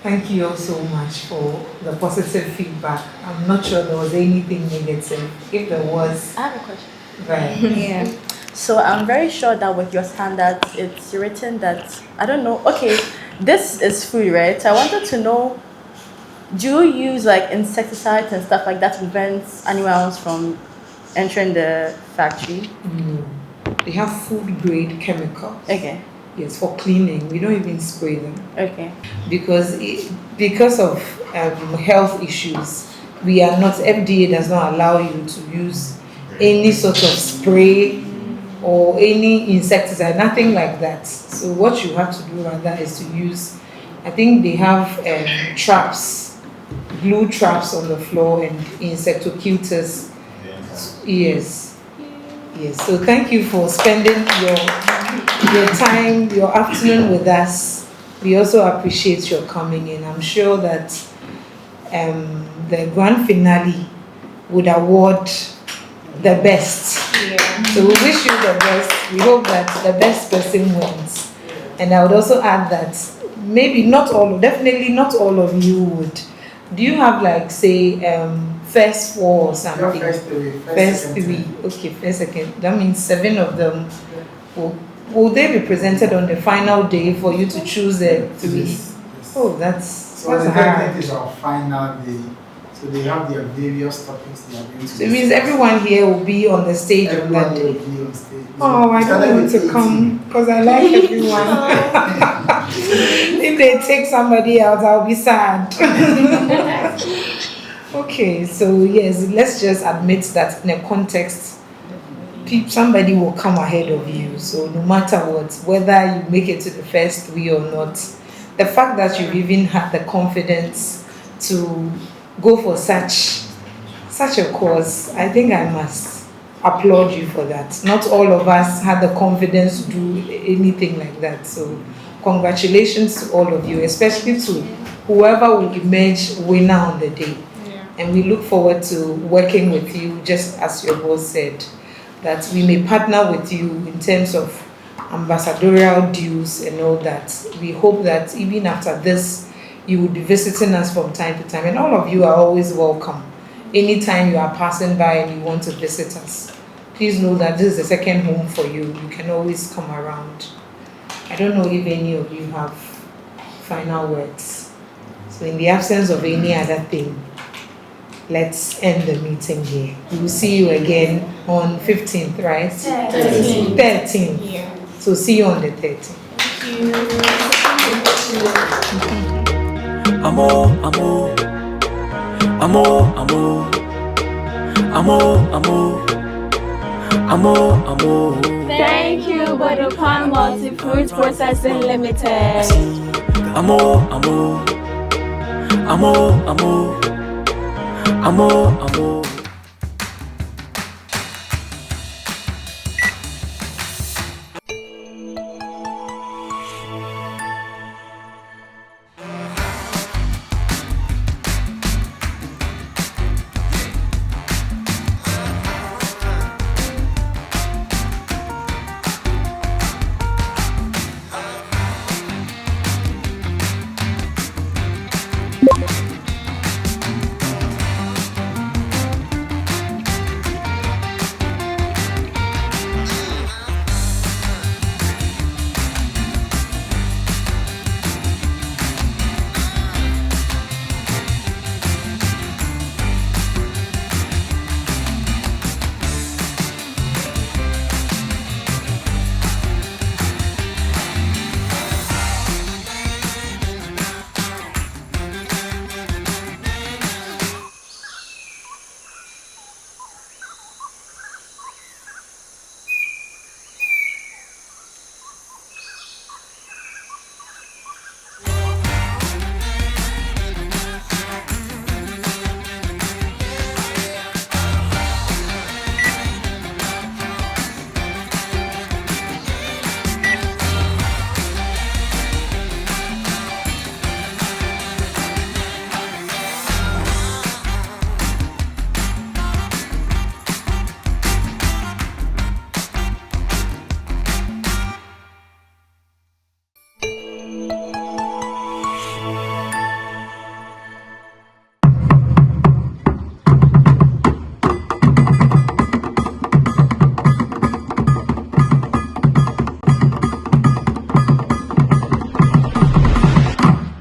Thank you all so much for the positive feedback. I'm not sure there was anything negative. If there was, I have a question. Right. Yeah. So I'm very sure that with your standards, it's written that, I don't know, okay, this is food, right? So I wanted to know, do you use like insecticides and stuff like that to prevent animals from entering the factory? They have food grade chemicals. Okay. Yes, for cleaning. We don't even spray them. Okay. Because of health issues, we are not, FDA does not allow you to use any sort of spray or any insecticide, nothing like that. So what you have to do rather is to use, I think they have traps, glue traps on the floor and insectocultures. Yes. Yes. So thank you for spending your time, your afternoon with us. We also appreciate your coming in. I'm sure that the grand finale would award the best. Yeah. So we wish you the best. We hope that the best person wins. And I would also add that maybe definitely not all of you would. Do you have like say first 4 or something? First 3. First 3. Okay, first second. That means 7 of them will they be presented on the final day for you to choose the 3? Yes. Oh, that's So the hard. 13th is our final day. So they have their various topics they are going to. So it means everyone here will be on the stage on that day. Will be on stage. Oh, I don't want to come because I like everyone. If they take somebody else, I'll be sad. Okay, so yes, let's just admit that in a context, somebody will come ahead of you. So no matter what, whether you make it to the first 3 or not, the fact that you've even had the confidence to go for such a cause, I think I must applaud you for that. Not all of us had the confidence to do anything like that. So congratulations to all of you, especially to whoever will emerge winner on the day. And we look forward to working with you, just as your boss said, that we may partner with you in terms of ambassadorial dues and all that. We hope that even after this, you will be visiting us from time to time. And all of you are always welcome. Anytime you are passing by and you want to visit us, please know that this is the second home for you. You can always come around. I don't know if any of you have final words. So in the absence of any other thing, let's end the meeting here. We will see you again on 15th, right? 13th. 13th. Yeah. So see you on the 13th. Amor, amor, amor, amor, amor, amor, amor, amor. Thank you, Budokan Multi-Fruit Processing Limited. Amor, amor, amor, amor, amor, amor.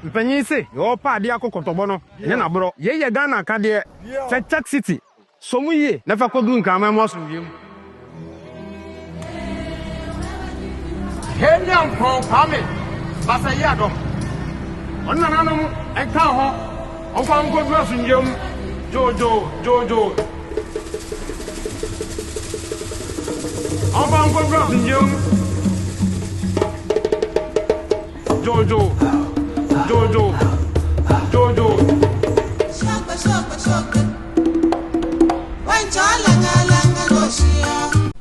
Mpenyin se, yo pa ade akokotobo no, nye na bro. Ye Ghana ka de Czech City. So mu ye, na fa kodu nkan ma mo so wiem. Henya nkon kwame. Basa ye adom. Onna nanom e ka ho. Onfa nkodu asunjem. Jojo. Onfa nkodu asunjem. Jojo.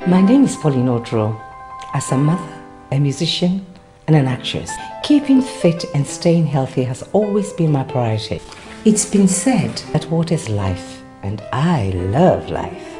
My name is Pauline Odro. As a mother, a musician, and an actress, keeping fit and staying healthy has always been my priority. It's been said that water is life, and I love life.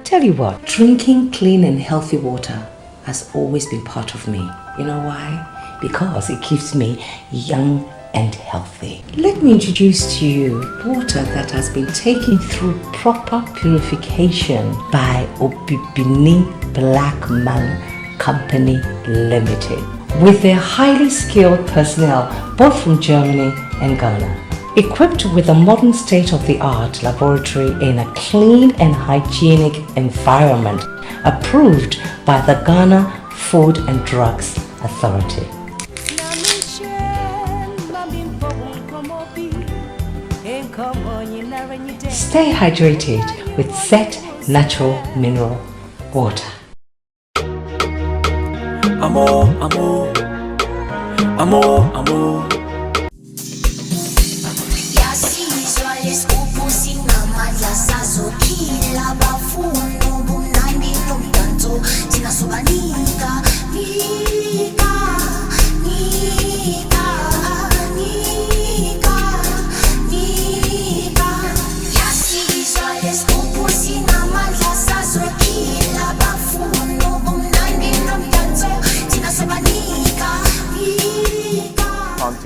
Tell you what, drinking clean and healthy water has always been part of me. You know why? Because it keeps me young and healthy. Let me introduce to you water that has been taken through proper purification by Obibini Black Man Company Limited with their highly skilled personnel both from Germany and Ghana. Equipped with a modern state-of-the-art laboratory in a clean and hygienic environment approved by the Ghana Food and Drugs Authority. Stay hydrated with Set Natural Mineral Water. Amor.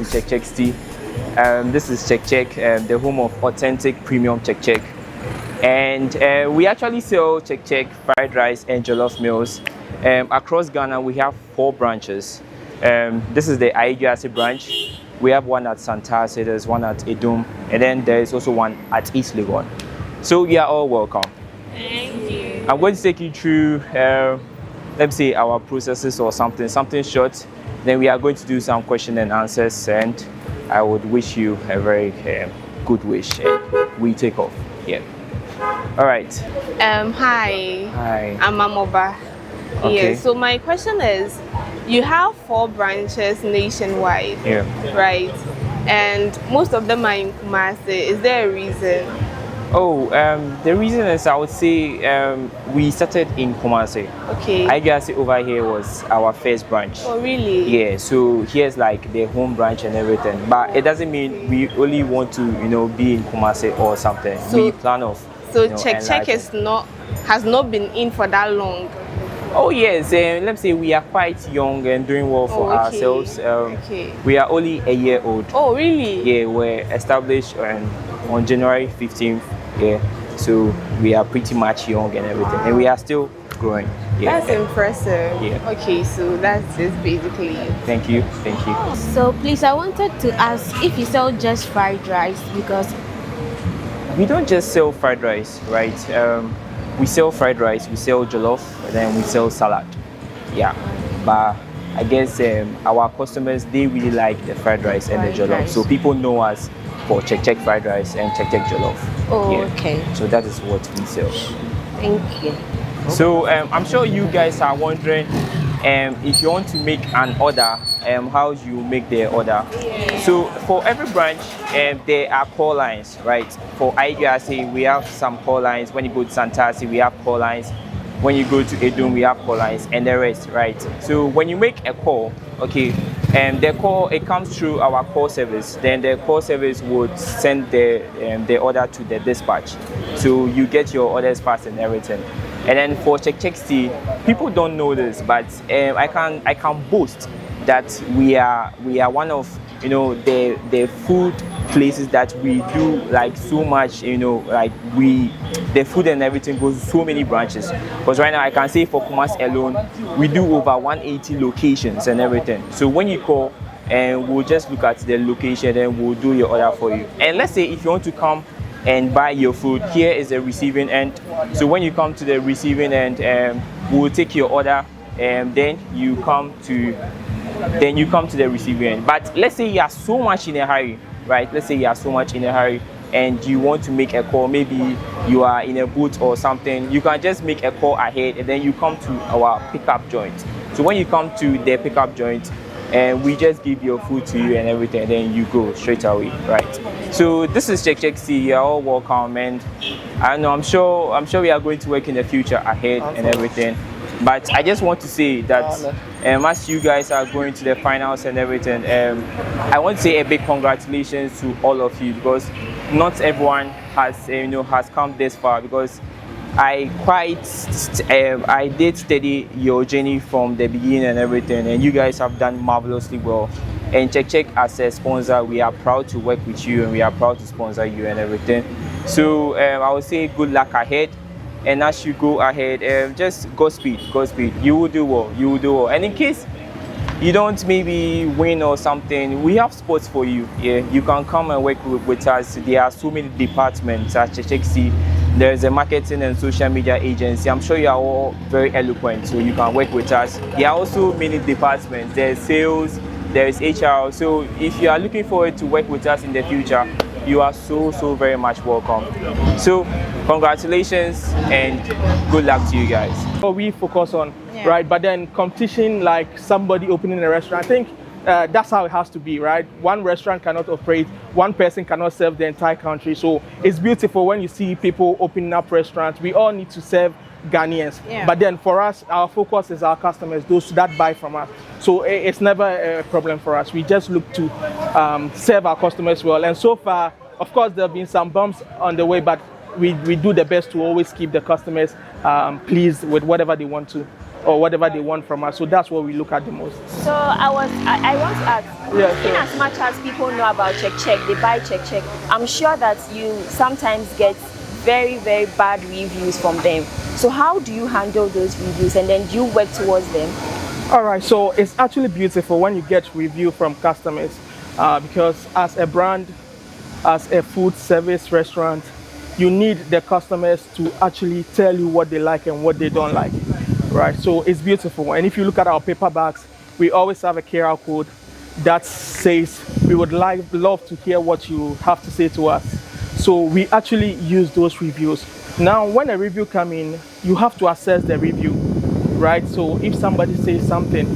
To Check Tea. This is Check, the home of authentic premium Check. And we actually sell Check, fried rice and jollof meals. Across Ghana, we have 4 branches. This is the Aiguasi branch. We have one at Santase, there's one at Edum, and then there is also one at East Legon. So you are all welcome. Thank you. I'm going to take you through, let me say, our processes or something short. Then we are going to do some question and answers, and I would wish you a very good wish. We take off. Yeah. All right. Hi. I'm Amoba. Okay. Yeah. So my question is, you have 4 branches nationwide. Yeah. Right. And most of them are in Kumasi. Is there a reason? Oh, the reason is I would say we started in Kumasi. Okay. Aiguasi over here was our first branch. Oh, really? Yeah. So here's like the home branch and everything. But it doesn't mean we only want to, be in Kumasi or something. So, we plan of. So Check has not been in for that long. Oh yes, let's say we are quite young and doing well for ourselves. We are only a year old. Oh really? Yeah, we're established on January 15th. Yeah, so we are pretty much young and everything, and we are still growing. Yeah. That's impressive. Yeah. Okay, so that's just basically it. Thank you. So please, I wanted to ask if you sell just fried rice, because we don't just sell fried rice, right? We sell fried rice, we sell jollof, and then we sell salad. Yeah, but I guess our customers, they really like the fried rice and the jollof. So people know us for Check fried rice and Check jollof. Oh, yeah. Okay. So that is what we sell. Thank you. So I'm sure you guys are wondering if you want to make an order, how you make the order. Yeah. So for every branch, there are call lines, right? For Aiguasi, we have some call lines. When you go to Santasi, we have call lines. When you go to Edum, we have call lines, and the rest, right? So when you make a call, okay, the call, it comes through our call service. Then the call service would send the order to the dispatch. So you get your orders fast and everything. And then for Check Tea, people don't know this, but I can boast that we are one of the food places that we do like so much, like the food and everything goes to so many branches. Because right now I can say for Kumasi alone, we do over 180 locations and everything. So when you call, and we'll just look at the location and we'll do your order for you. And let's say if you want to come and buy your food, here is the receiving end. So when you come to the receiving end, we'll take your order, and then you come to the receiving end. But let's say you are so much in a hurry, right? Let's say you are so much in a hurry and you want to make a call, maybe you are in a boot or something, you can just make a call ahead and then you come to our pickup joint. So when you come to the pickup joint, and we just give your food to you and everything, and then you go straight away, right? So this is Check C. You're all welcome, and I know I'm sure we are going to work in the future ahead and everything. But I just want to say that as you guys are going to the finals and everything, I want to say a big congratulations to all of you, because not everyone has has come this far, because I did study your journey from the beginning and everything, and you guys have done marvelously well. And Check as a sponsor, we are proud to work with you and we are proud to sponsor you and everything. So I would say good luck ahead, and as you go ahead, just Godspeed. You will do well. And in case you don't maybe win or something, we have spots for you. Yeah, you can come and work with us. There are so many departments at Check. There's a marketing and social media agency. I'm sure you are all very eloquent, so you can work with us. There are also many departments. There's sales, there's HR. So if you are looking forward to work with us in the future, you are so very much welcome. So congratulations and good luck to you guys. What we focus on, right? But then competition, like somebody opening a restaurant, I think that's how it has to be, right? One restaurant cannot operate, one person cannot serve the entire country. So it's beautiful when you see people opening up restaurants. We all need to serve Ghanaians. Yeah. But then for us, our focus is our customers, those that buy from us. So it's never a problem for us. We just look to serve our customers well. And so far, of course, there have been some bumps on the way, but we do the best to always keep the customers pleased with whatever they want to, or whatever they want from us. So that's what we look at the most. So I want to ask, in as much as people know about Check, they buy Check, I'm sure that you sometimes get very bad reviews from them. So how do you handle those reviews, and then do you work towards them? All right, so it's actually beautiful when you get review from customers, because as a brand, as a food service restaurant, you need the customers to actually tell you what they like and what they don't like, right? So it's beautiful. And if you look at our paper bags, we always have a QR code that says we would love to hear what you have to say to us. So we actually use those reviews. Now, when a review comes in, you have to assess the review, right? So if somebody says something,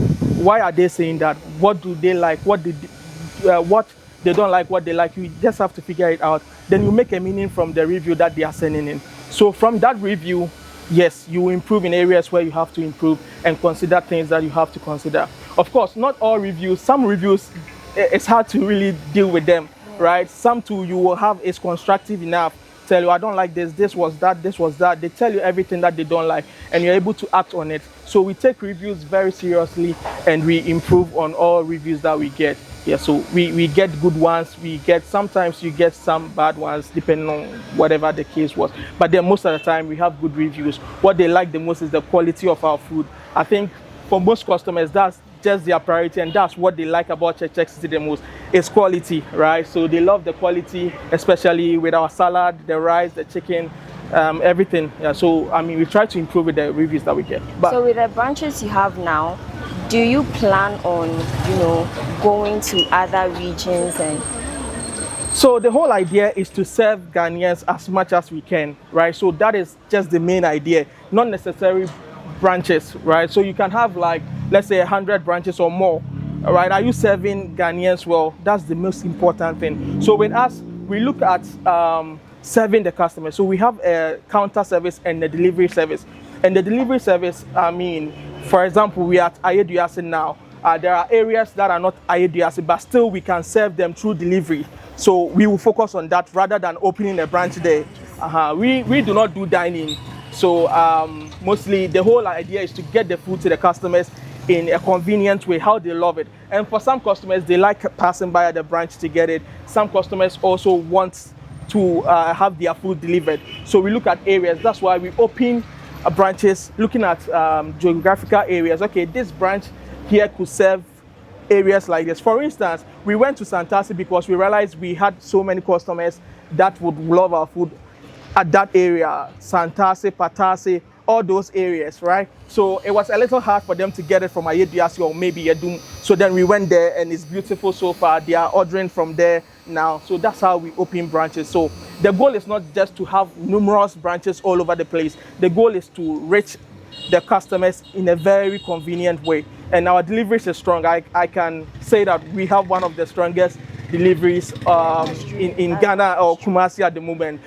why are they saying that? What do they like? What they don't like, what they like? You just have to figure it out. Then you make a meaning from the review that they are sending in. So from that review, yes, you improve in areas where you have to improve and consider things that you have to consider. Of course, not all reviews. Some reviews, it's hard to really deal with them, right? Some too, you will have is constructive enough. Tell you, I don't like this was that. They tell you everything that they don't like, and you're able to act on it. So we take reviews very seriously, and we improve on all reviews that we get. Yeah, so we get good ones. Sometimes you get some bad ones, depending on whatever the case was. But then most of the time, we have good reviews. What they like the most is the quality of our food. I think for most customers, that's just their priority, and that's what they like about Check City the most, is quality, right? So they love the quality, especially with our salad, the rice, the chicken, everything. Yeah, so I mean, we try to improve with the reviews that we get. But so with the branches you have now, do you plan on, going to other regions? And so the whole idea is to serve Ghanaians as much as we can, right? So that is just the main idea, not necessarily branches, right? So you can have, like, let's say 100 branches or more, right? Are you serving Ghanaians well? That's the most important thing. So with us, we look at serving the customer. So we have a counter service and a delivery service. And the delivery service, I mean, for example, we are at Ayeduase now. There are areas that are not Ayeduase, but still we can serve them through delivery. So we will focus on that rather than opening a branch there. We do not do dining. So mostly the whole idea is to get the food to the customers in a convenient way, how they love it. And for some customers, they like passing by at the branch to get it. Some customers also want to have their food delivered. So we look at areas. That's why we open branches, looking at geographical areas. Okay, this branch here could serve areas like this. For instance, we went to Santasi because we realized we had so many customers that would love our food at that area, Santasi, Patasi, all those areas, right? So it was a little hard for them to get it from Ayediasi or maybe Yedum. So then we went there and it's beautiful so far. They are ordering from there now. So that's how we open branches. So the goal is not just to have numerous branches all over the place. The goal is to reach the customers in a very convenient way. And our deliveries is strong. I can say that we have one of the strongest deliveries in Ghana or Kumasi at the moment.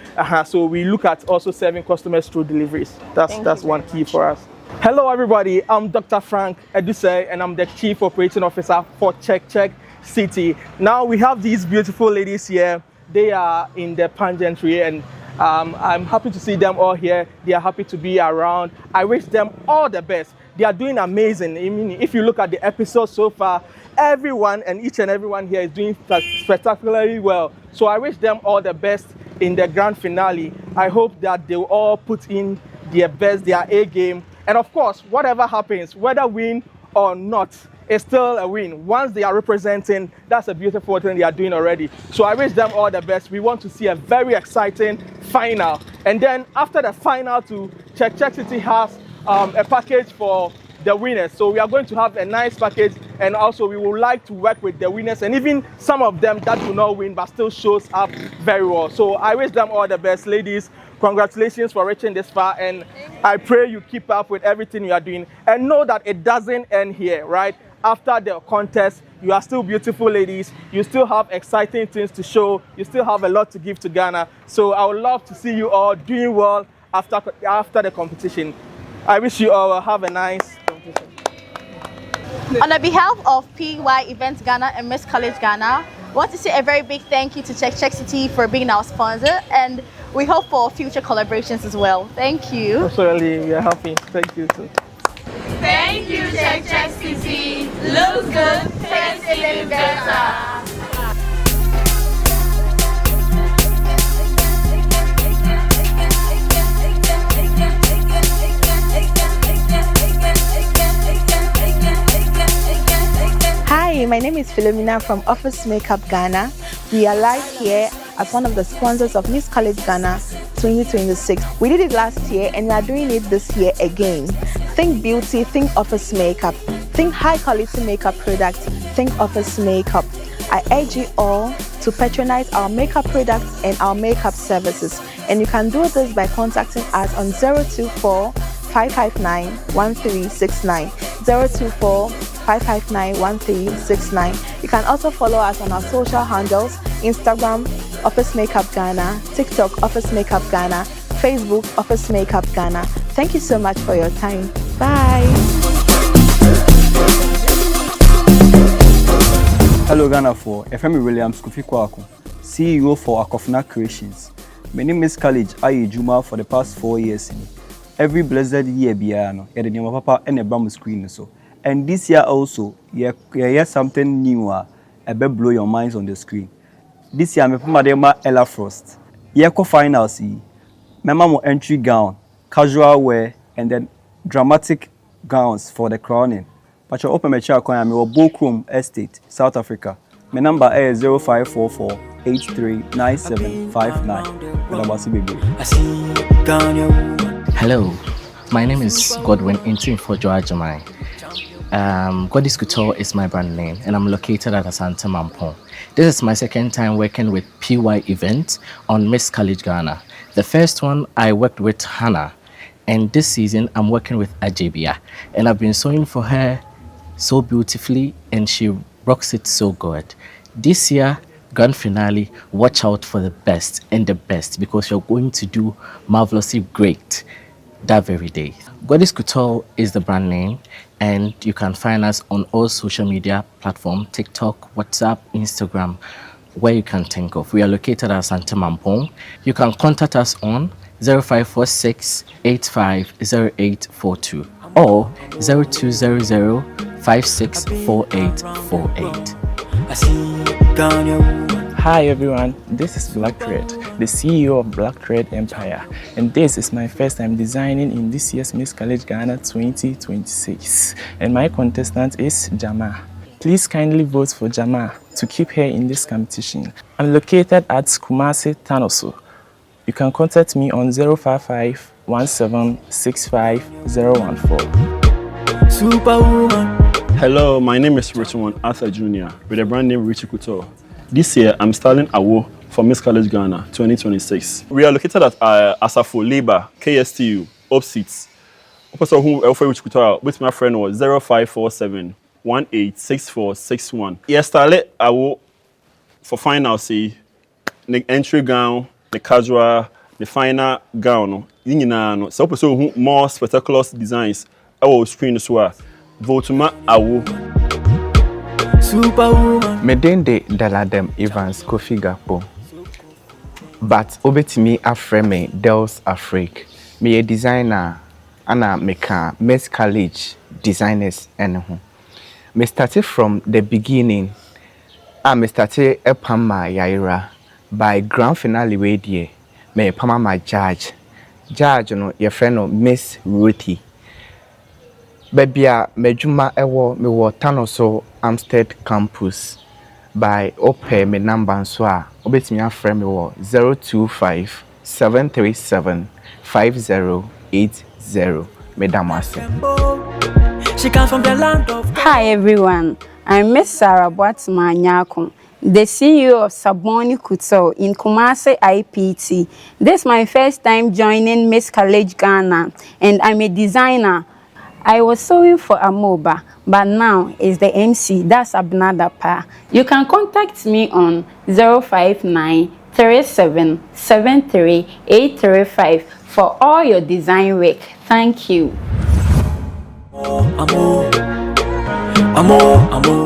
So we look at also serving customers through deliveries. That's one key for us. Hello everybody, I'm Dr. Frank Eduse and I'm the Chief Operating Officer for Check Check City. Now we have these beautiful ladies here. They are in the pageantry and I'm happy to see them all here. They are happy to be around. I wish them all the best. They are doing amazing. I mean, if you look at the episode so far, everyone and each and everyone here is doing spectacularly well. So I wish them all the best in the grand finale. I hope that they will all put in their best, their A game. And of course, whatever happens, whether win or not, it's still a win. Once they are representing, that's a beautiful thing they are doing already. So I wish them all the best. We want to see a very exciting final. And then after the final too, Check Check City has a package for the winners. So we are going to have a nice package, and also we would like to work with the winners and even some of them that do not win but still shows up very well. So I wish them all the best. Ladies, congratulations for reaching this far, and I pray you keep up with everything you are doing and know that it doesn't end here, right? After the contest, you are still beautiful ladies. You still have exciting things to show. You still have a lot to give to Ghana. So I would love to see you all doing well after the competition. I wish you all will have a nice competition. On the behalf of PY Events Ghana and Miss College Ghana, I want to say a very big thank you to Check Check City for being our sponsor, and we hope for future collaborations as well. Thank you. Absolutely, we are happy. Thank you too. Thank you, Check Check City. Looks good, tastes even better. Hi, my name is Philomena from Office Makeup Ghana. We are live here as one of the sponsors of Miss College Ghana 2026. We did it last year and we are doing it this year again. Think beauty, think office makeup. Think high quality makeup products, think office makeup. I urge you all to patronize our makeup products and our makeup services. And you can do this by contacting us on 024 559 1369. 024 559 1369. You can also follow us on our social handles: Instagram, Office Makeup Ghana; TikTok, Office Makeup Ghana; Facebook, Office Makeup Ghana. Thank you so much for your time. Bye. Hello Ghana for FM Williams Kofi Kwaku, CEO for Akofna Creations. My name is College Aye Juma for the past 4 years. Every blessed year biano, yet the papa and a bamboo screen so. And this year also, you something new, a bit blow your minds on the screen. This year, I'm Madema Ella Frost. Yeko finals, my mama entry gown, casual wear, and then dramatic gowns for the crowning. But you open my chair, I'm your Bokrum Estate, South Africa. My number is 0544 839759. Hello, my name is Godwin Intin for Joajamai. Godis Couture is my brand name, and I'm located at Asante Mampong. This is my second time working with PY Event on Miss College Ghana. The first one I worked with Hannah, and this season I'm working with Ajebia, and I've been sewing for her so beautifully, and she rocks it so good. This year, grand finale, watch out for the best and the best, because you're going to do marvelously great that very day. Godis Couture is the brand name, and you can find us on all social media platforms: TikTok, WhatsApp, Instagram, where you can think of. We are located at Santa Mampong. You can contact us on 0546 850842 or 0200 564848. Hi everyone, this is Black Thread, the CEO of Black Thread Empire, and this is my first time designing in this year's Miss College Ghana 2026, and my contestant is Jama. Please kindly vote for Jama to keep her in this competition. I'm located at Kumasi Tanoso. You can contact me on 055 1765014. Superwoman. Hello, my name is Richmond Arthur Jr. with the brand name Richie Couture. This year, I'm styling Awo for Miss College Ghana 2026. We are located at Asafo Labour, KSTU, opposites. Also, who offer Richie Couture with my friend was 0547 186461. Yes, style Awo for final see the entry gown, the casual, the final gown. No, so also more spectacular designs. Our screen as well. Vote ma Awo. Superwoman. Medende Daladem Evans Kofi Gapo. But obetimi afreme Dels Afrik. Me a designer ana meka Miss College designers ene. Me started from the beginning. Me started Epama Yaira by grand finale way die. Me Epama my judge. Judge no your friend no Miss Ruthie. Babia mejuma ewo me wo Tanoso Amstead campus by ope me number so a obetimi afrɛ me wo 025 737 5080 Madam Ase. She comes from the land of. Hi everyone, I'm Miss Sarah Boatsma Nyako, the CEO of Saboni Couture in Kumasi IPT. This is my first time joining Miss College Ghana, and I'm a designer. I was sewing for Amoba, but now it's the MC, that's Abnada Pa. You can contact me on 059 37 73 835 for all your design work. Thank you.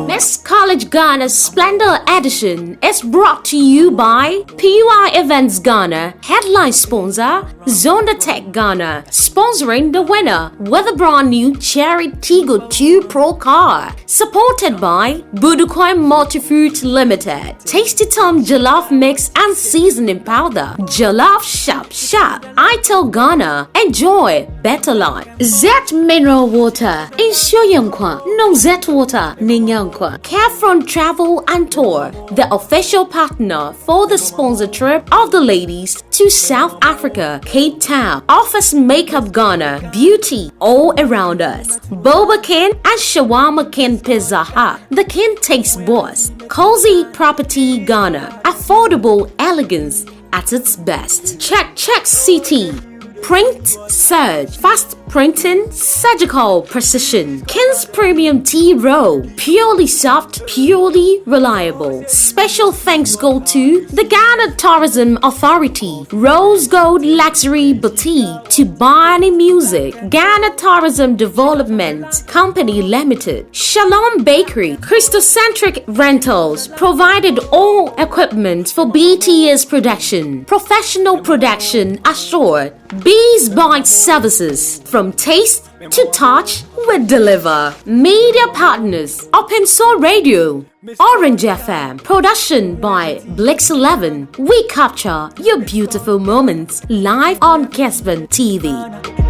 Miss College Ghana's Splendor Edition is brought to you by PUI Events Ghana, headline sponsor Zonda Tech Ghana, sponsoring the winner with a brand new Cherry Tigo 2 Pro car, supported by Budukoi Multifruit Limited, Tasty Tom Jollof Mix and Seasoning Powder, Jollof Sharp Sharp, ITEL Ghana, enjoy better life. Zet Mineral Water, ensure Yankwa, no Zet Water, Ninyankwa. Carefront Travel and Tour, the official partner for the sponsor trip of the ladies to South Africa, Cape Town, offers Makeup Ghana, beauty all around us. Boba Kin and Shawarma Kin Pizza Hut, the Kin Taste Boss. Cozy Property Ghana, affordable elegance at its best. Check CT. Print Surge, fast printing, surgical precision. King's Premium Tea Roll, purely soft, purely reliable. Special thanks go to the Ghana Tourism Authority, Rose Gold Luxury Boutique, Tubani Music, Ghana Tourism Development Company Limited, Shalom Bakery, Christocentric Rentals, provided all equipment for BTS production, professional production assured. Bees Bite Services, from taste to touch, we deliver. Media partners, Open Soul Radio, Orange FM, production by Blix 11. We capture your beautiful moments live on Kesban TV.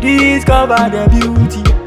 Discover the beauty.